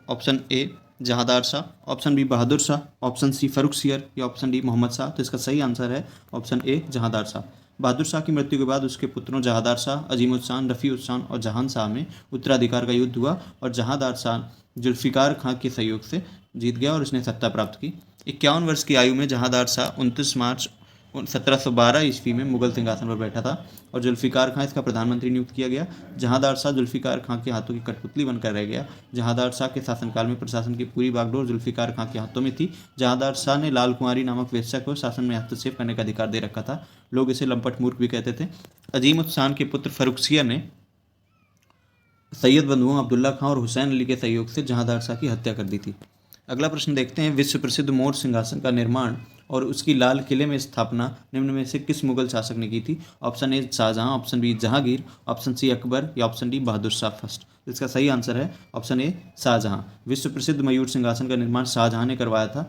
option A Jahandar Shah, option B Bahadur Shah, option C Farrukhsiyar या ऑप्शन डी मोहम्मद शाह। तो इसका सही आंसर है ऑप्शन ए जहांदार शाह। बहादुर शाह की मृत्यु के बाद उसके पुत्रों जहांदार शाह, अजीमुद्दीन, रफ़ीउद्दीन और जहान शाह में उत्तराधिकार का युद्ध हुआ और जहांदार शाह जुल्फ़िकार खां के सहयोग से जीत गया और उसने सत्ता प्राप्त की। 51 वर्ष की आयु में जहांदार शाह 29 मार्च 1712 ईस्वी में मुगल सिंहासन पर बैठा था और जुल्फ़िकार खां इसका प्रधानमंत्री नियुक्त किया गया। जहांदार शाह जुल्फ़िकार खां के हाथों की कठपुतली बनकर रह गया। जहांदार शाह के शासनकाल में प्रशासन की पूरी बागडोर जुल्फ़िकार खां के हाथों में थी। जहांदार शाह ने लाल कुंवारी नामक वेश्या को शासन में हस्तक्षेप करने का अधिकार दे रखा था। लोग इसे लंपट मूर्ख भी कहते थे। अजीमुद्दीन के पुत्र फर्रुखसियर ने सैयद बंधुओं अब्दुल्ला खां और हुसैन अली के सहयोग से जहांदार शाह की हत्या कर दी थी। अगला प्रश्न देखते हैं विश्व प्रसिद्ध मोर सिंहासन का निर्माण और उसकी लाल किले में स्थापना निम्न में से किस मुगल शासक ने की थी। Option A Shahjahan, option B Jahangir, option C Akbar या option D Bahadur Shah first. इसका सही आंसर है ऑप्शन ए शाहजहां। विश्व प्रसिद्ध मयूर सिंहासन का निर्माण शाहजहां ने करवाया था।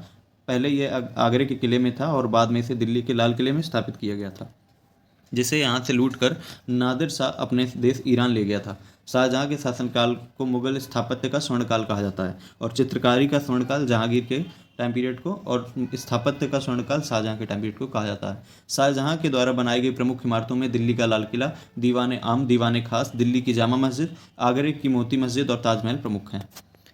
पहले यह आगरे के किले में था और बाद में इसे दिल्ली के लाल किले में स्थापित किया गया था, जिसे यहाँ से लूटकर नादिर शाह अपने देश ईरान ले गया था। शाहजहां के शासनकाल को मुगल स्थापत्य का स्वर्णकाल कहा जाता है और चित्रकारी का स्वर्णकाल जहांगीर के टाइम पीरियड को और स्थापत्य का स्वर्णकाल शाहजहां के टाइम पीरियड को कहा जाता है। शाहजहां के द्वारा बनाई गई प्रमुख इमारतों में दिल्ली का लाल किला, दीवान आम, दीवान खास, दिल्ली की जामा मस्जिद, आगरे की मोती मस्जिद और ताजमहल प्रमुख हैं।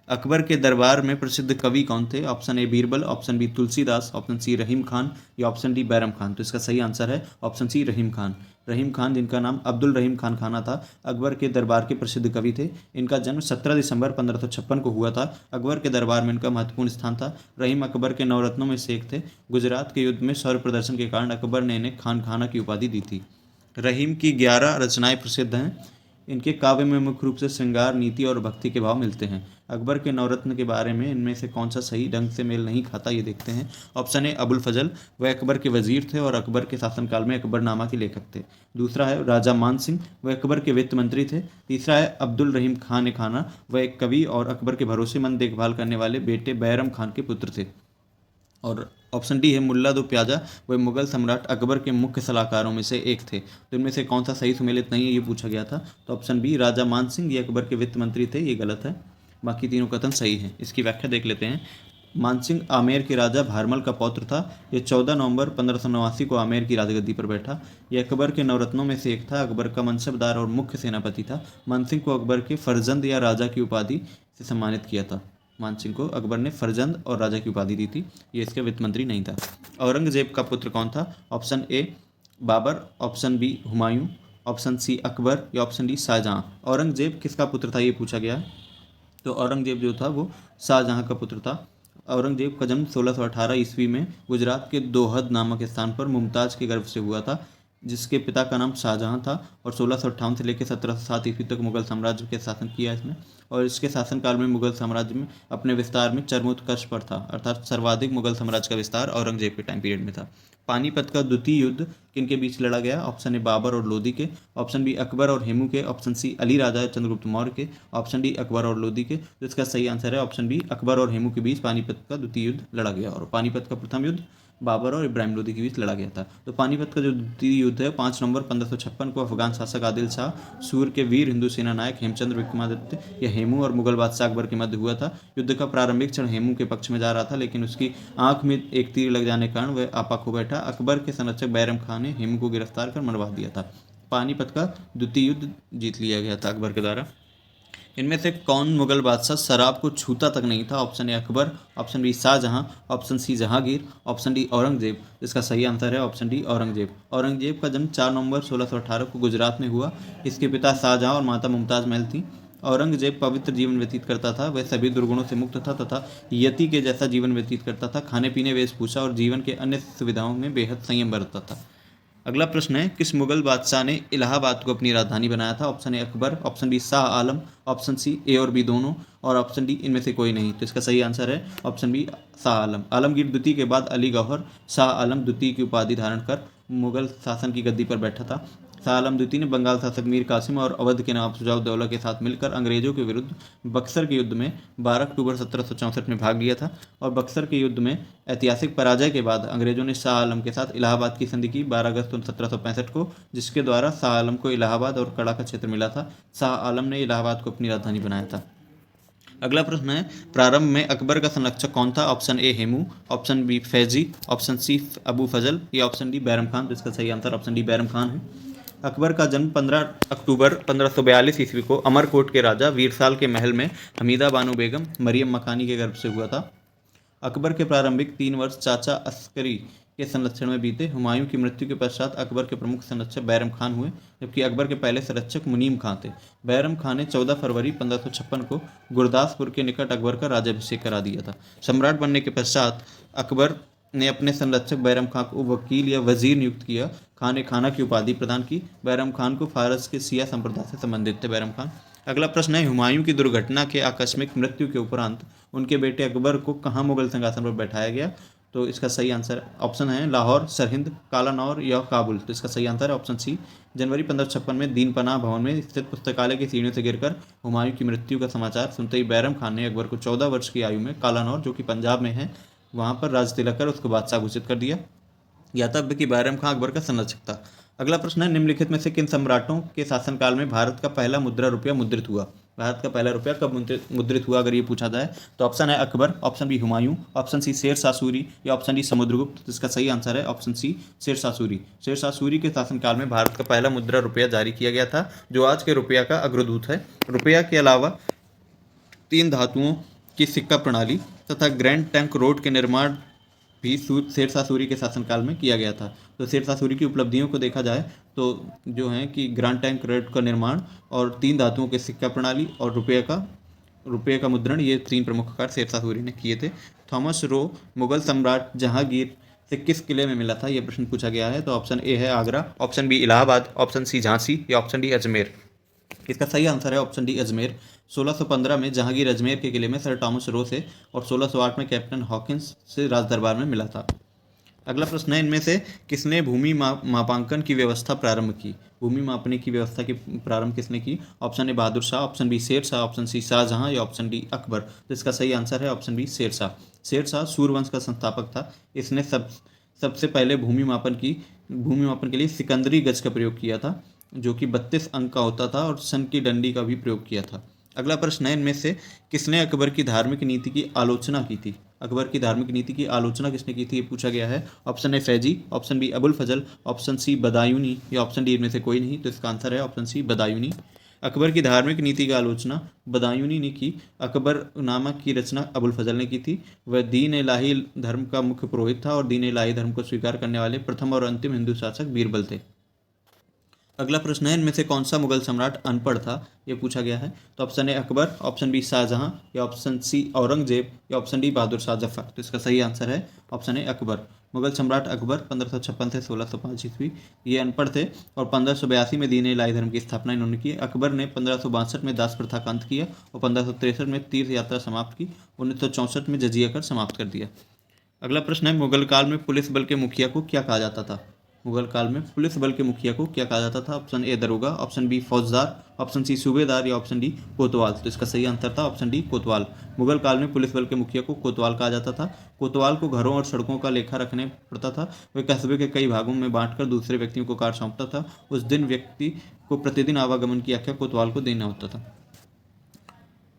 अकबर के दरबार में प्रसिद्ध कवि कौन थे। Option A Birbal, option B Tulsidas, option C Rahim Khan या ऑप्शन डी बैरम खान। तो इसका सही आंसर है ऑप्शन सी रहीम खान। रहीम खान जिनका नाम अब्दुल रहीम खान खाना था, अकबर के दरबार के प्रसिद्ध कवि थे। इनका जन्म 17 दिसंबर 1556 को हुआ था। अकबर के दरबार में इनका महत्वपूर्ण स्थान था। रहीम अकबर के नवरत्नों में से एक थे। गुजरात के युद्ध में शौर्य प्रदर्शन के कारण अकबर ने इन्हें खान खाना की उपाधि दी थी। रहीम की 11 रचनाएं प्रसिद्ध हैं। इनके काव्य में मुख्य रूप से श्रृंगार, नीति और भक्ति के भाव मिलते हैं। अकबर के नवरत्न के बारे में इनमें से कौन सा सही ढंग से मेल नहीं खाता, ये देखते हैं। ऑप्शन ए अबुल फजल, वह अकबर के वजीर थे और अकबर के शासनकाल में अकबरनामा के लेखक थे। दूसरा है राजा मान सिंह, वह अकबर के वित्त मंत्री थे। तीसरा है अब्दुल रहीम खान खाना, वह एक कवि और अकबर के भरोसेमंद देखभाल करने वाले बेटे बैरम खान के पुत्र थे। और ऑप्शन डी है मुल्ला दो प्याजा, वह मुगल सम्राट अकबर के मुख्य सलाहकारों में से एक थे। तो इनमें से कौन सा सही सुमेलित नहीं है, ये पूछा गया था। तो ऑप्शन बी राजा मान सिंह ये अकबर के वित्त मंत्री थे, ये गलत है। बाकी तीनों कथन सही हैं। इसकी व्याख्या देख लेते हैं। मानसिंह आमेर के राजा भारमल का पौत्र था। ये 14 नवंबर 1589 को आमेर की राजगद्दी पर बैठा। यह अकबर के नवरत्नों में से एक था। अकबर का मनसबदार और मुख्य सेनापति था। मानसिंह को अकबर के फर्जंद या राजा की उपाधि से सम्मानित किया था। मानसिंह को अकबर ने फर्जंद और राजा की उपाधि दी थी। ये इसका वित्त मंत्री नहीं था। औरंगजेब का पुत्र कौन था। Option A Babur, option B Humayun, option C Akbar या ऑप्शन डी शाहजहां। औरंगजेब किसका पुत्र था, ये पूछा गया है। तो औरंगजेब जो था वो शाहजहां का पुत्र था। औरंगजेब का जन्म 1618 ईस्वी में गुजरात के दोहद नामक स्थान पर मुमताज़ के गर्भ से हुआ था, जिसके पिता का नाम शाहजहां था। और 1658 से लेकर 1707 ईस्वी तक मुगल साम्राज्य के शासन किया इसने। और इसके शासनकाल में मुगल साम्राज्य में अपने विस्तार में चरमोत्कर्ष पर था, अर्थात सर्वाधिक मुगल साम्राज्य का विस्तार औरंगजेब के टाइम पीरियड में था। पानीपत का द्वितीय युद्ध किनके बीच लड़ा गया। ऑप्शन ए बाबर और लोदी के, ऑप्शन बी अकबर और हेमू के, ऑप्शन सी अली राजा चंद्रगुप्त मौर्य के, ऑप्शन डी अकबर और लोदी के। तो इसका सही आंसर है ऑप्शन बी अकबर और हेमू के बीच पानीपत का द्वितीय युद्ध लड़ा गया। और पानीपत का प्रथम युद्ध बाबर और इब्राहिम लोदी के बीच लड़ा गया था। तो पानीपत का जो द्वितीय युद्ध है 5 नवंबर 1556 को अफगान शासक आदिल शाह, सूर के वीर हिंदू सेना नायक हेमचंद्र विक्रमादित्य या हेमू और मुगल बादशाह अकबर के मध्य हुआ था। युद्ध का प्रारंभिक क्षण हेमू के पक्ष में जा रहा था, लेकिन उसकी आंख में एक तीर लग जाने के कारण वह आपा खो बैठा। अकबर के संरक्षक बैरम खान ने हेमू को गिरफ्तार कर मरवा दिया था। पानीपत का द्वितीय युद्ध जीत लिया गया था अकबर के द्वारा। इनमें से कौन मुगल बादशाह शराब को छूता तक नहीं था। Option A Akbar, option B Shahjahan, option C Jahangir, option D Aurangzeb. इसका सही आंसर है ऑप्शन डी औरंगजेब। औरंगजेब का जन्म 4 नवंबर 1618 को गुजरात में हुआ। इसके पिता शाहजहां और माता मुमताज़ महल थी। औरंगजेब पवित्र जीवन व्यतीत करता था, वह सभी दुर्गुणों से मुक्त था तथा यति के जैसा जीवन व्यतीत करता था। खाने पीने, वेशभूषा और जीवन के अन्य सुविधाओं में बेहद संयम बरतता था। अगला प्रश्न है, किस मुगल बादशाह ने इलाहाबाद को अपनी राजधानी बनाया था? Option A Akbar, option B Shah Alam, option C A और बी दोनों, और ऑप्शन डी इनमें से कोई नहीं। तो इसका सही आंसर है ऑप्शन बी शाह आलम। आलमगीर द्वितीय के बाद अली गौहर शाह आलम द्वितीय की उपाधि धारण कर मुगल शासन की गद्दी पर बैठा था। शाह आलम द्वितीय ने बंगाल शासक मीर कासिम और अवध के नवाब शुजा-उद-दौला के साथ मिलकर अंग्रेजों के विरुद्ध बक्सर के युद्ध में 12 अक्टूबर 1764 में भाग लिया था, और बक्सर के युद्ध में ऐतिहासिक पराजय के बाद अंग्रेजों ने शाह आलम के साथ इलाहाबाद की संधि की 12 अगस्त 1765 को, जिसके द्वारा शाह आलम को इलाहाबाद और कड़ा का क्षेत्र मिला था। शाह आलम ने इलाहाबाद को अपनी राजधानी बनाया था। अगला प्रश्न है, प्रारंभ में अकबर का संरक्षक कौन था? Option A Hemu, option B Faizi, option C Abu Fazal, या ऑप्शन डी बैरम खान। जिसका सही answer option D Bairam Khan है। अकबर का जन्म 15 अक्टूबर 1542 ईस्वी को अमरकोट के राजा वीरसाल के महल में हमीदा बानो बेगम मरियम मकानी के गर्भ से हुआ था। अकबर के प्रारंभिक 3 वर्ष चाचा अस्करी के संरक्षण में बीते। हुमायूं की मृत्यु के पश्चात अकबर के प्रमुख संरक्षक बैरम खान हुए, जबकि अकबर के पहले संरक्षक मुनीम खां थे। बैरम खान ने 14 फरवरी 1556 को गुरदासपुर के निकट अकबर का राज्याभिषेक करा दिया था। सम्राट बनने के पश्चात अकबर ने अपने संरक्षक बैरम खां को वकील या वजीर नियुक्त किया। खान ने खाना की उपाधि प्रदान की। बैरम खान को फारस के सिया संप्रदाय से संबंधित थे बैरम खान। अगला प्रश्न है, हुमायूं की दुर्घटना के आकस्मिक मृत्यु के उपरांत उनके बेटे अकबर को कहाँ मुगल सिंहासन पर बैठाया गया? तो इसका सही आंसर ऑप्शन है लाहौर, सरहिंद, कालानौर या काबुल। तो इसका सही आंसर है ऑप्शन सी। जनवरी 1556 में दीन पनाह भवन में स्थित पुस्तकालय की सीढ़ियों से गिरकर हुमायूं की मृत्यु का समाचार सुनते ही बैरम खान ने अकबर को 14 वर्ष की आयु में कालानौर, जो कि पंजाब में है, वहाँ पर राज तिलक कर उसको बादशाह घोषित कर दिया। ज्ञातव्य कि बैरम खां अकबर का संरक्षक था। अगला प्रश्न है, निम्नलिखित में से किन सम्राटों के शासनकाल में भारत का पहला मुद्रा रुपया मुद्रित हुआ? भारत का पहला रुपया कब मुद्रित हुआ अगर ये पूछा जाए तो ऑप्शन है Akbar, option B Humayun, option C Sher Shah Suri, या ऑप्शन डी समुद्रगुप्त। तो इसका सही आंसर है ऑप्शन सी शेर शाह सूरी। शेर शाह सूरी के शासनकाल में भारत का पहला मुद्रा रुपया जारी किया गया था, जो आज के रुपया का अग्रदूत है। रुपया के अलावा 3 धातुओं की सिक्का प्रणाली तथा ग्रैंड टैंक रोड के निर्माण भी शेर शाह सूरी के शासनकाल में किया गया था। तो शेर शाह सूरी की उपलब्धियों को देखा जाए तो जो है कि ग्रैंड टैंक रोड का निर्माण और 3 धातुओं के सिक्का प्रणाली और रुपये का मुद्रण, ये 3 प्रमुख कार्य शेर शाह सूरी ने किए थे। थॉमस रो मुगल सम्राट जहांगीर से किस किले में मिला था? ये प्रश्न पूछा गया है। तो ऑप्शन ए है Agra, option B Allahabad, option C Jhansi, या ऑप्शन डी अजमेर। इसका सही आंसर है ऑप्शन डी अजमेर। 1615 में जहांगीर अजमेर के किले में सर टॉमस रो से और 1608 में कैप्टन हॉकिंस से राज दरबार में मिला था। अगला प्रश्न है, इनमें से किसने भूमि मापांकन की व्यवस्था प्रारंभ की? भूमि मापने की व्यवस्था की प्रारंभ किसने की? Option A Bahadur Shah, option B Sher Shah, option C Shahjahan, या ऑप्शन डी अकबर। तो इसका सही आंसर है ऑप्शन बी शेर शाह। शेर शाह सूर्यवंश का संस्थापक था। इसने सबसे पहले भूमि मापन के लिए सिकंदरी गज का प्रयोग किया था, जो कि 32 अंक का होता था, और सन की डंडी का भी प्रयोग किया था। अगला प्रश्न है, इनमें से किसने अकबर की धार्मिक नीति की आलोचना की थी? अकबर की धार्मिक नीति की आलोचना किसने की थी, ये पूछा गया है। Option A Faizi, option B Abul Fazal, option C Badayuni, या ऑप्शन डी इनमें से कोई नहीं। तो इसका आंसर है ऑप्शन सी बदायूनी। अकबर की धार्मिक नीति की आलोचना बदायूनी ने की। अकबरनामा की रचना अबुल फजल ने की थी। वह दीन इलाही धर्म का मुख्य पुरोहित था और दीन इलाही धर्म को स्वीकार करने वाले प्रथम और अंतिम हिंदू शासक बीरबल थे। अगला प्रश्न है, इनमें से कौन सा मुगल सम्राट अनपढ़ था, ये पूछा गया है। तो option A Akbar, option B Shahjahan, या ऑप्शन सी औरंगजेब, या ऑप्शन डी बहादुर शाह जफर। तो इसका सही आंसर है ऑप्शन ए अकबर। मुगल सम्राट अकबर 1556 से 1605 ईस्वी ये अनपढ़ थे, और 1582 में दीन इलाही धर्म की स्थापना इन्होंने की। अकबर ने 1562 में दास प्रथा का अंत किया और 1563 में तीर्थ यात्रा समाप्त की। 1964 में जजिया कर समाप्त कर दिया। अगला प्रश्न है, मुगल काल में पुलिस बल के मुखिया को क्या कहा जाता था? मुगल काल में पुलिस बल के मुखिया को क्या कहा जाता था? ऑप्शन ए दरोगा, ऑप्शन बी फौजदार, ऑप्शन सी सूबेदार, या ऑप्शन डी कोतवाल। तो इसका सही आंसर था ऑप्शन डी कोतवाल। मुगल काल में पुलिस बल के मुखिया को कोतवाल कहा जाता था। कोतवाल को घरों और सड़कों का लेखा रखने पड़ता था। वह कस्बे के कई भागों में बांटकर दूसरे व्यक्तियों को कार्य सौंपता था। उस दिन व्यक्ति को प्रतिदिन आवागमन की आज्ञा कोतवाल को देना होता था।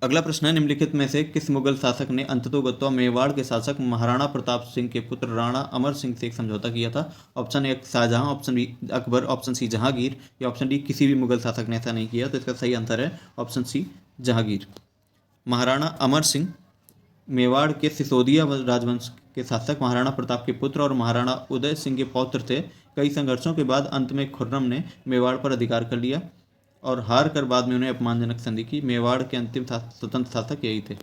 अगला प्रश्न है, निम्नलिखित में से किस मुगल शासक ने अंततोगत्वा मेवाड़ के शासक महाराणा प्रताप सिंह के पुत्र राणा अमर सिंह से एक समझौता किया था? Option A Shahjahan, option B Akbar, option C Jahangir, या ऑप्शन डी किसी भी मुगल शासक ने ऐसा नहीं किया। तो इसका सही आंसर है ऑप्शन सी जहांगीर। महाराणा अमर सिंह मेवाड़ के सिसोदिया राजवंश के शासक महाराणा प्रताप के पुत्र और महाराणा उदय सिंह के पौत्र थे। कई संघर्षों के बाद अंत में खुर्रम ने मेवाड़ पर अधिकार कर लिया। और हार कर बाद में उन्हें अपमानजनक संधि की। मेवाड़ के अंतिम स्वतंत्र शासक यही थे,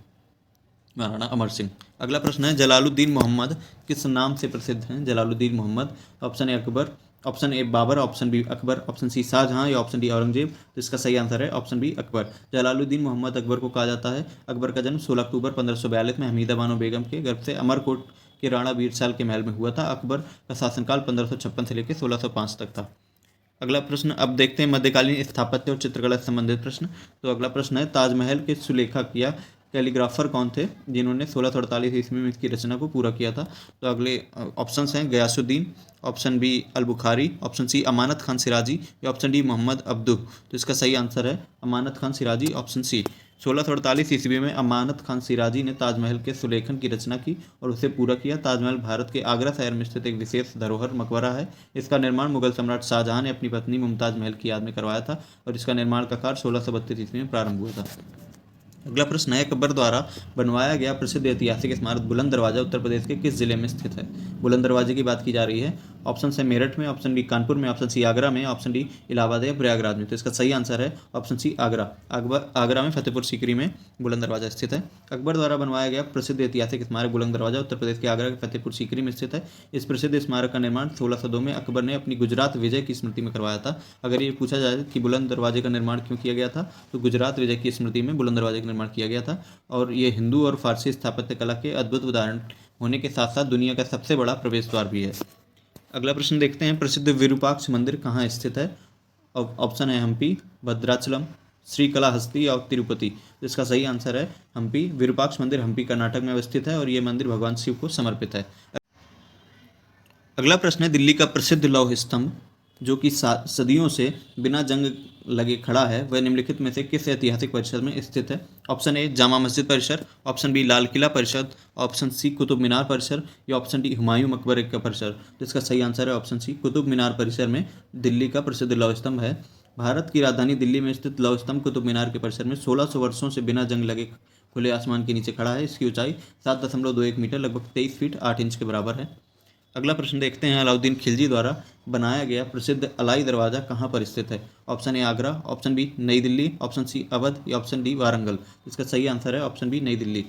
महाराणा अमर सिंह। अगला प्रश्न है, जलालुद्दीन मोहम्मद किस नाम से प्रसिद्ध हैं? Jalaluddin Mohammad, option A Akbar, option A Babur, option B Akbar, option C Shahjahan या ऑप्शन डी औरंगजेब। तो इसका सही आंसर है ऑप्शन बी अकबर। जलालुद्दीन मोहम्मद अकबर को कहा जाता है। अकबर का जन्म 16 अक्टूबर 1542 में हमीदा बानो बेगम के गर्भ से अमरकोट के राणा बीरसाल के महल में हुआ था। अकबर का शासनकाल 1556 से लेकर 1605 तक था। अगला प्रश्न अब देखते हैं मध्यकालीन स्थापत्य और चित्रकला से संबंधित प्रश्न। तो अगला प्रश्न है, ताजमहल के सुलेखक या कैलीग्राफर कौन थे जिन्होंने 1648 ईस्वी में इसकी रचना को पूरा किया था? तो अगले ऑप्शंस हैं, Ghiyasuddin, option B L Bukhari, option C अमानत खान सिराजी या ऑप्शन डी मोहम्मद अब्दू। तो इसका सही आंसर है अमानत खान सिराजी, ऑप्शन सी। 1648 ईस्वी में अमानत खान सिराजी ने ताजमहल के सुलेखन की रचना की और उसे पूरा किया। ताजमहल भारत के आगरा शहर में स्थित एक विशेष धरोहर मकबरा है। इसका निर्माण मुगल सम्राट शाहजहां ने अपनी पत्नी मुमताज महल की याद में करवाया था और इसका निर्माण का कार्य 1632 ईस्वी में प्रारंभ हुआ था। अगला प्रश्न है, अकबर द्वारा बनवाया गया प्रसिद्ध ऐतिहासिक स्मारक बुलंद दरवाजा उत्तर प्रदेश के किस जिले में स्थित है? बुलंद दरवाजे की बात की जा रही है। ऑप्शन है मेरठ में, ऑप्शन बी कानपुर में, ऑप्शन सी आगरा में, ऑप्शन डी इलाहाबाद या प्रयागराज में। तो इसका सही आंसर है ऑप्शन सी आगरा। आगरा में फतेहपुर सीकरी में बुलंद दरवाजा स्थित है। अकबर द्वारा बनवाया गया प्रसिद्ध ऐतिहासिक स्मारक बुलंद दरवाजा उत्तर प्रदेश के आगरा के फतेहपुर सीकरी में स्थित है। इस प्रसिद्ध स्मारक का निर्माण 1602 में अकबर ने अपनी गुजरात विजय की स्मृति में करवाया था। अगर ये पूछा जाए कि बुलंद दरवाजे का निर्माण क्यों किया गया था, तो गुजरात विजय की स्मृति में बुलंद दरवाजे का निर्माण किया गया था और ये हिंदू और फारसी स्थापत्य कला के अद्भुत उदाहरण होने के साथ साथ दुनिया का सबसे बड़ा प्रवेश द्वार भी है। अगला प्रश्न देखते हैं, प्रसिद्ध विरूपाक्ष मंदिर कहाँ स्थित है? ऑप्शन है हम्पी, भद्राचलम, श्रीकालाहस्ती और तिरुपति। इसका सही आंसर है हम्पी। विरूपाक्ष मंदिर हम्पी कर्नाटक में अवस्थित है और ये मंदिर भगवान शिव को समर्पित है। अगला प्रश्न है, दिल्ली का प्रसिद्ध लौह स्तंभ जो कि सदियों से बिना जंग लगे खड़ा है, वह निम्नलिखित में से किस ऐतिहासिक परिसर में स्थित है? ऑप्शन ए जामा मस्जिद परिसर, ऑप्शन बी लाल किला परिसर, ऑप्शन सी कुतुब मीनार परिसर या ऑप्शन डी हुमायूं मकबरे का परिसर। तो इसका सही आंसर है ऑप्शन सी, कुतुब मीनार परिसर में दिल्ली का प्रसिद्ध लौह स्तंभ है। भारत की राजधानी दिल्ली में स्थित लौह स्तंभ कुतुब मीनार के परिसर में 1600 वर्षों से बिना जंग लगे खुले आसमान के नीचे खड़ा है। इसकी ऊंचाई 7.21 मीटर लगभग 23 फीट 8 इंच के बराबर है। अगला प्रश्न देखते हैं, अलाउद्दीन खिलजी द्वारा बनाया गया प्रसिद्ध अलाई दरवाज़ा कहाँ पर स्थित है? Option A Agra, option B नई दिल्ली, ऑप्शन सी अवध या ऑप्शन डी वारंगल। इसका सही आंसर है ऑप्शन बी नई दिल्ली।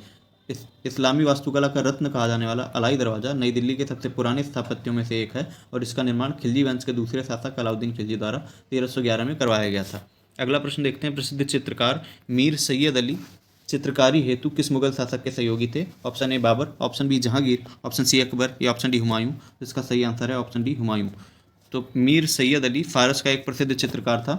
इस्लामी वास्तुकला का रत्न कहा जाने वाला अलाई दरवाज़ा नई दिल्ली के सबसे पुराने स्थापत्यों में से एक है और इसका निर्माण खिलजी वंश के दूसरे शासक अलाउद्दीन खिलजी द्वारा 1311 में करवाया गया था। अगला प्रश्न देखते हैं, प्रसिद्ध चित्रकार मीर सैयद अली चित्रकारी हेतु किस मुगल शासक के सहयोगी थे? Option A Babur, option B Jahangir, option C Akbar या ऑप्शन डी हुमायूं। इसका सही आंसर है ऑप्शन डी हुमायूं। तो मीर सैयद अली फारस का एक प्रसिद्ध चित्रकार था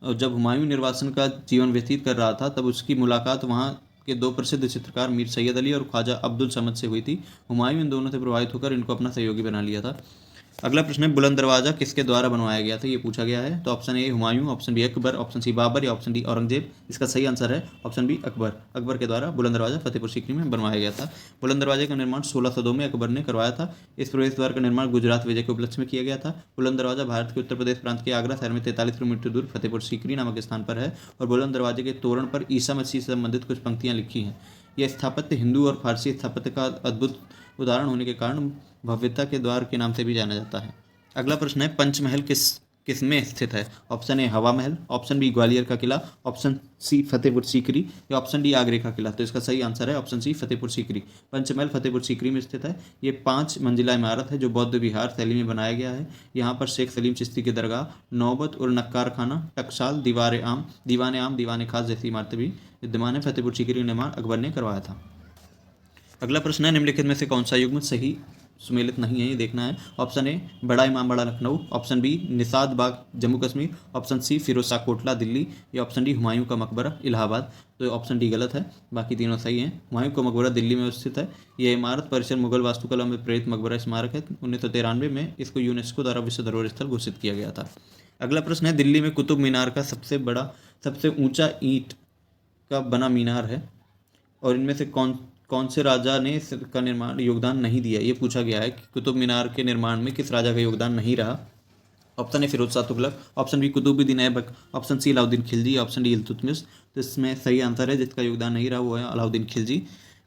और जब हुमायूं निर्वासन का जीवन व्यतीत कर रहा था तब उसकी मुलाकात वहाँ के दो प्रसिद्ध चित्रकार मीर सैयद अली और ख्वाजा अब्दुल समद से हुई थी। हुमायूं इन दोनों से प्रभावित होकर इनको अपना सहयोगी बना लिया था। अगला प्रश्न है, बुलंद दरवाज़ा किसके द्वारा बनवाया गया था? ये पूछा गया है। तो option A Humayun, option B Akbar, option C Babur या ऑप्शन डी औरंगजेब। इसका सही आंसर है ऑप्शन बी अकबर। अकबर के द्वारा बुलंद दरवाज़ा फतेहपुर सीकरी में बनवाया गया था। बुलंद दरवाजे का निर्माण 1602 में अकबर ने करवाया था। इस प्रवेश द्वार का निर्माण गुजरात विजय के उपलक्ष्य में किया गया था। बुलंद दरवाज़ा भारत के उत्तर प्रदेश प्रांत के आगरा शहर में 43 किलोमीटर दूर फतेहपुर सीकरी नामक स्थान पर है और बुलंद दरवाजे के तोरण पर ईसा मसीह से संबंधित कुछ पंक्तियाँ लिखी हैं। यह स्थापत्य हिंदू और फारसी स्थापत्य का अद्भुत उदाहरण होने के कारण भव्यता के द्वार के नाम से भी जाना जाता है। अगला प्रश्न है, पंचमहल किस में स्थित है? ऑप्शन ए हवा महल, ऑप्शन बी ग्वालियर का किला, ऑप्शन सी फतेहपुर सीकरी या ऑप्शन डी आगरे का किला। तो इसका सही आंसर है ऑप्शन सी फतेहपुर सीकरी। पंचमहल फतेहपुर सीकरी में स्थित है। ये 5 मंजिला इमारत है जो बौद्ध विहार शैली में बनाया गया है। यहाँ पर शेख सलीम चिश्ती की दरगाह, नौबत और नक्कार खाना, टकसाल, दीवान आम, दीवान खास जैसी इमारतें भी विद्यमान है। फतेहपुर सीकरी का निर्माण अकबर ने करवाया था। अगला प्रश्न है, निम्नलिखित में से कौन सा युग्म सही सुमेलित नहीं है, ये देखना है। ऑप्शन ए बड़ा इमाम बाड़ा लखनऊ, ऑप्शन बी निषाद बाग जम्मू कश्मीर, ऑप्शन सी फिरोज शाह कोटला दिल्ली या ऑप्शन डी हुमायूं का मकबरा इलाहाबाद। तो ऑप्शन डी गलत है, बाकी तीनों सही हैं। हुमायूं का मकबरा दिल्ली में स्थित है। यह इमारत परिसर मुगल वास्तुकला में प्रेरित मकबरा स्मारक है। 1993 में इसको यूनेस्को द्वारा विश्व धरोहर स्थल घोषित किया गया था। अगला प्रश्न है, दिल्ली में कुतुब मीनार का सबसे ऊंचा ईंट का बना मीनार है और इनमें से कौन से राजा ने इसका निर्माण योगदान नहीं दिया? ये पूछा गया है कि कुतुब मीनार के निर्माण में किस राजा का योगदान नहीं रहा। Option A Firoz Shah Tughlaq, option B Qutubuddin Aibak, option C Alauddin Khilji, option D Iltutmish. तो इसमें सही आंसर है जिसका योगदान नहीं रहा वो है अलाउद्दीन खिलजी।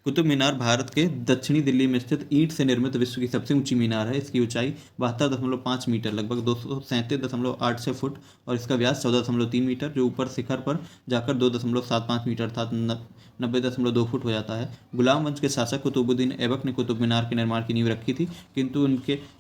कुतुब मीनार भारत के दक्षिणी दिल्ली में स्थित ईंट से निर्मित विश्व की सबसे ऊंची मीनार है। इसकी ऊंचाई 72.5 मीटर लगभग 237.86 फुट और इसका व्यास 14.3 मीटर, जो ऊपर शिखर पर जाकर 2.75 मीटर अर्थात 90.2 फुट हो जाता है। गुलाम वंश के शासक कुतुबुद्दीन ऐबक ने कुतुब मीनार के निर्माण की नींव रखी थी, किंतु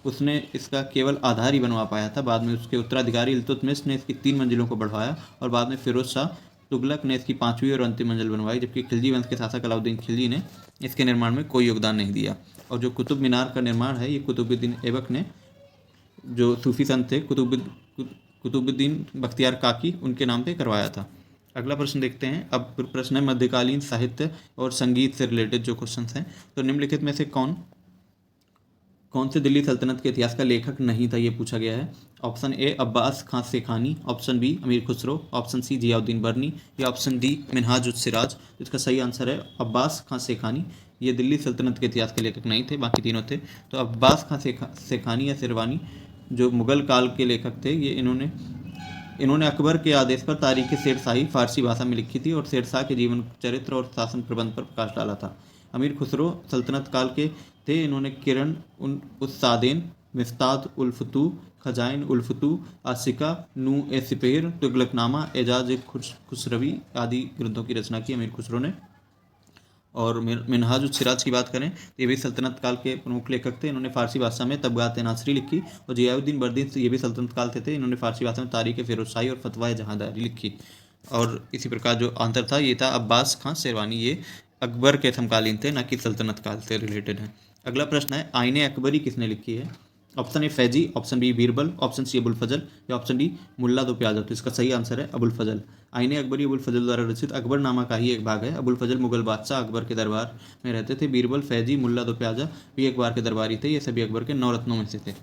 उसने इसका केवल आधार ही बनवा पाया था। बाद में उसके उत्तराधिकारी इल्तुतमिश ने इसकी 3 मंजिलों को बढ़वाया और बाद में फिरोज शाह तुगलक ने इसकी 5वीं और अंतिम मंजिल बनवाई, जबकि खिलजी वंश के शासक अलाउद्दीन खिलजी ने इसके निर्माण में कोई योगदान नहीं दिया। और जो कुतुब मीनार का निर्माण है ये कुतुबुद्दीन ऐबक ने, जो सूफी संत थे कुतुबुद्दीन बख्तियार काकी, उनके नाम पे करवाया था। अगला प्रश्न देखते हैं। अब प्रश्न है मध्यकालीन साहित्य और संगीत से रिलेटेड जो क्वेश्चंस हैं। तो निम्नलिखित में से कौन से दिल्ली सल्तनत के इतिहास का लेखक नहीं था, ये पूछा गया है। Option A Abbas Khan Sekhani, option B Amir Khusro, option C Ziauddin Barani या ऑप्शन डी मिनहाज उस सिराज। इसका सही आंसर है अब्बास खां सेखानी। ये दिल्ली सल्तनत के इतिहास के लेखक नहीं थे, बाकी तीनों थे। तो अब्बास खां सेखानी या सिरवानी जो मुगल काल के लेखक थे, ये इन्होंने अकबर के आदेश पर तारीख शेरशाही फारसी भाषा में लिखी थी और शेरशाह के जीवन चरित्र और शासन प्रबंध पर प्रकाश डाला था। अमीर खुसरो सल्तनत काल के थे। इन्होंने किरण उस सादेन, मिफ्ताद उल फुतूह, खजाइन उल फुतूह, आशिका, नू ए सिपेर, तुगलकनामा, एजाज खुसरवी आदि ग्रंथों की रचना की अमीर खुसरो ने। और मिनहाज उस सिराज की बात करें तो ये भी सल्तनत काल के प्रमुख लेखक थे। इन्होंने फारसी भाषा में तबगात नासरी लिखी। और जियाउद्दीन बर्दी ये भी सल्तनत काल थे। इन्होंने फारसी भाषा में तारीख फिरोजशाही और फतवा जहांदारी लिखी। और इसी प्रकार जो आंसर था ये था अब्बास खां शेरवानी। ये अकबर के समकालीन थे, ना कि सल्तनत काल से रिलेटेड है। अगला प्रश्न है आईने अकबरी किसने लिखी है। Option A Faizi, option B Birbal, option C Abul Fazal या ऑप्शन डी मुल्ला दो प्याजा। तो इसका सही आंसर है अबुल फजल। आईने अकबरी अबुल फजल द्वारा रचित अकबरनामा का ही एक भाग है। अबुल फजल मुगल बादशाह अकबर के दरबार में रहते थे। बीरबल, फैजी, मुल्ला दो प्याजा भी अकबर के दरबारी थे। ये सभी अकबर के 9 रत्नों में से थे।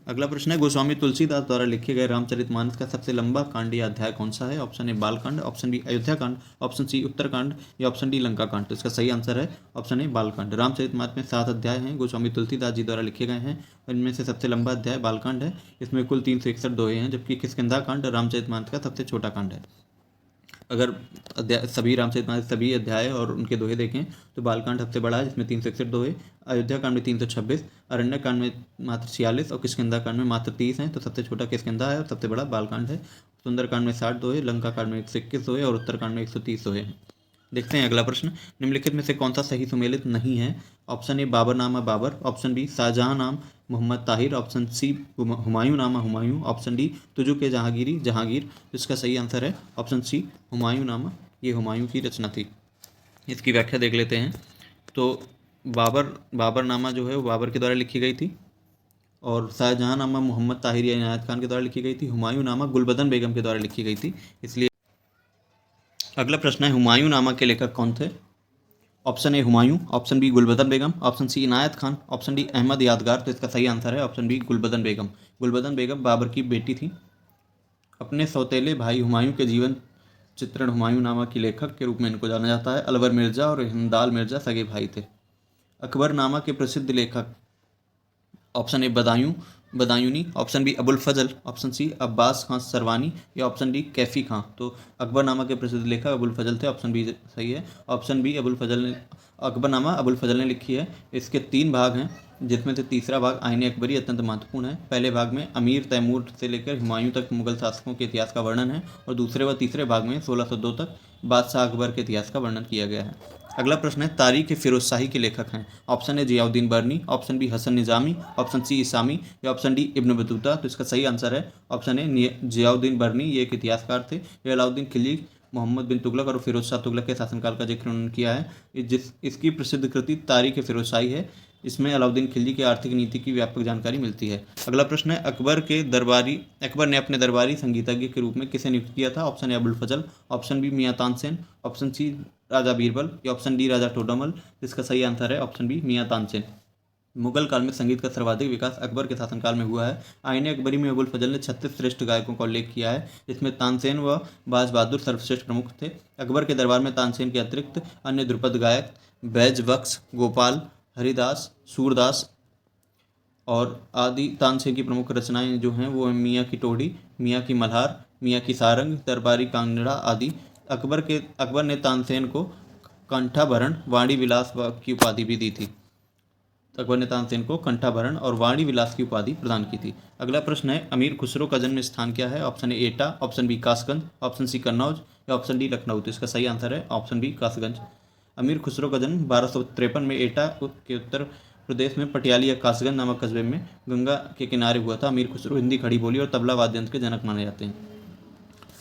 अगला प्रश्न है गोस्वामी तुलसीदास द्वारा लिखे गए रामचरितमानस का सबसे लंबा कांड या अध्याय कौन सा है। Option A Balkand, option B Ayodhya Kand, option सी उत्तरकांड या ऑप्शन डी लंका कांड। तो इसका सही आंसर है ऑप्शन ए बालकांड। रामचरितमानस में 7 अध्याय हैं, गोस्वामी तुलसीदास जी द्वारा लिखे गए हैं। इनमें से सबसे लंबा अध्याय बालकांड है। इसमें कुल 361 दोहे हैं, जबकि किष्किंधा कांड रामचरितमानस का सबसे छोटा कांड है। अगर सभी रामचरितमानस सभी अध्याय और उनके दोहे देखें तो बालकांड सबसे बड़ा है, जिसमें 361 दोहे, अयोध्या कांड में 326, अरण्य कांड में मात्र 46 और किष्किंधा कांड में मात्र 30 हैं। तो सबसे छोटा किष्किंधा है और सबसे बड़ा बालकांड है। सुंदरकांड में 60 दोहे, लंका कांड में 121 दोहे और उत्तरकांड में 130 दोहे हैं। देखते हैं अगला प्रश्न। निम्नलिखित में से कौन सा सही सुमेलित नहीं है। Option A Baburnama Babur, option B Shahjahan Nama Mohammad Tahir, option C Humayun Nama Humayun, option D तुजु के जहांगीरी जहांगीर। इसका सही आंसर है ऑप्शन सी हुमायूं नामा। ये हुमायूं की रचना थी। इसकी व्याख्या देख लेते हैं। तो बाबरनामा जो है वो बाबर के द्वारा लिखी गई थी और शाहजहां नामा मोहम्मद ताहिर या इनायत खान के द्वारा लिखी गई थी। हुमायूं नामा गुलबदन बेगम के द्वारा लिखी गई थी। इसलिए अगला प्रश्न है हुमायूं नामा के लेखक कौन थे। Option A Humayun, option B Gulbadan Begum, option C Inayat Khan, option D Ahmad Yadgar. तो इसका सही आंसर है ऑप्शन बी गुलबदन बेगम। गुलबदन बेगम बाबर की बेटी थी। अपने सौतेले भाई हुमायूं के जीवन चित्रण हुमायूं नामा की लेखक के रूप में इनको जाना जाता है। अलवर मिर्जा और हिंदाल मिर्जा सगे भाई थे। अकबर नामा के प्रसिद्ध लेखक option A Badayuni, option B Abul Fazal, option C Abbas Khan Sarwani या ऑप्शन डी कैफी खां। तो अकबरनामा के प्रसिद्ध लेखक अबुल फजल थे। ऑप्शन बी सही है। ऑप्शन बी अकबरनामा अबुल फजल ने लिखी है। इसके 3 भाग हैं, जिसमें से तीसरा भाग आईने अकबरी अत्यंत महत्वपूर्ण है। पहले भाग में अमीर तैमूर से लेकर हुमायूं तक मुगल शासकों के इतिहास का वर्णन है और दूसरे व तीसरे भाग में 1602 तक बादशाह अकबर के इतिहास का वर्णन किया गया है। अगला प्रश्न है तारीख फिरोजशाही के लेखक हैं। Option A Ziauddin Barani, option B Hasan Nizami, option C Isami या ऑप्शन डी इब्न बतूता। तो इसका सही आंसर है ऑप्शन ए जियाउद्दीन बर्नी। ये एक इतिहासकार थे। ये अलाउद्दीन खिलजी, मोहम्मद बिन तुगलक और फिरोज शाह तुगलक के शासनकाल का जिक्र उन्होंने किया है। इसकी प्रसिद्ध कृति तारीख फिरोजशाही है। इसमें अलाउद्दीन खिलजी की आर्थिक नीति की व्यापक जानकारी मिलती है। अगला प्रश्न है अकबर ने अपने दरबारी संगीतज्ञ के रूप में किसे नियुक्त किया था। Option A Abul Fazal, option B Miyan Tansen, option C Raja Birbal या ऑप्शन डी राजा टोडरमल। इसका सही आंसर है ऑप्शन बी मियां तानसेन। मुगल काल में संगीत का सर्वाधिक विकास अकबर के शासनकाल में हुआ है। आईने अकबरी में अबुल फजल ने 36 श्रेष्ठ गायकों का उल्लेख किया है, जिसमें तानसेन व बाज बहादुर सर्वश्रेष्ठ प्रमुख थे। अकबर के दरबार में तानसेन के अतिरिक्त अन्य ध्रुपद गायक बैज बख्श, गोपाल, हरिदास, सूरदास और आदि तानसेन की प्रमुख रचनाएं जो हैं वो मियाँ की टोडी, मियाँ की मल्हार, मियाँ की सारंग, दरबारी कांगड़ा आदि। अकबर ने तानसेन को कंठाभरण वाणी विलास की उपाधि भी दी थी। अकबर ने तानसेन को कंठाभरण और वाणी विलास की उपाधि प्रदान की थी। अगला प्रश्न है, अमीर खुसरो का जन्म स्थान क्या है? Option A Etah, option B Kasganj, option C Kannauj या ऑप्शन डी लखनऊ। तो इसका सही आंसर है ऑप्शन बी कासगंज। अमीर खुसरो का जन्म 1253 में एटा के उत्तर प्रदेश में पटियाली या कासगंज नामक कस्बे में गंगा के किनारे हुआ था। अमीर खुसरो हिंदी खड़ी बोली और तबला वाद्य यंत्र के जनक माने जाते हैं।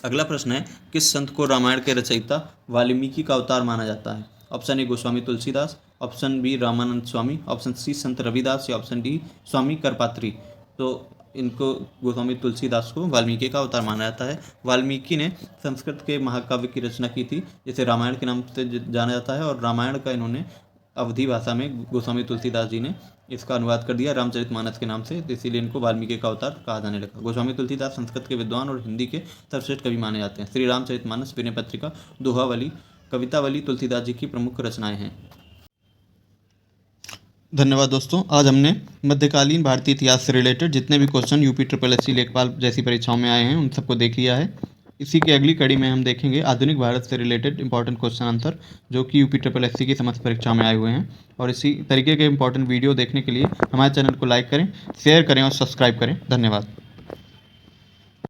अगला प्रश्न है, किस संत को रामायण के रचयिता वाल्मीकि का अवतार माना जाता है? Option A Goswami Tulsidas, option B Ramanand Swami, option C Sant Ravidas या ऑप्शन डी स्वामी करपात्री। तो इनको गोस्वामी तुलसीदास को वाल्मीकि का अवतार माना जाता है। वाल्मीकि ने संस्कृत के महाकाव्य की रचना की थी, जिसे रामायण के नाम से जाना जाता है, और रामायण का इन्होंने अवधी भाषा में गोस्वामी तुलसीदास जी ने इसका अनुवाद कर दिया रामचरितमानस के नाम से, इसीलिए इनको वाल्मीकि का अवतार कहा जाने लगा। गोस्वामी तुलसीदास संस्कृत के विद्वान और हिंदी के सर्वश्रेष्ठ कवि माने जाते हैं। श्री रामचरितमानस, विनय पत्रिका, दोहावली, कवितावली तुलसीदास जी की प्रमुख रचनाएं हैं। धन्यवाद दोस्तों। आज हमने मध्यकालीन भारतीय इतिहास से रिलेटेड जितने भी क्वेश्चन यूपी ट्रिपल एससी लेखपाल जैसी परीक्षाओं में आए हैं उन सबको देख लिया है। इसी की अगली कड़ी में हम देखेंगे आधुनिक भारत से रिलेटेड इंपॉर्टेंट क्वेश्चन आंसर, जो कि यूपी ट्रिपल एससी की समस्त परीक्षाओं में आए हुए हैं। और इसी तरीके के इंपॉर्टेंट वीडियो देखने के लिए हमारे चैनल को लाइक करें, शेयर करें और सब्सक्राइब करें। धन्यवाद।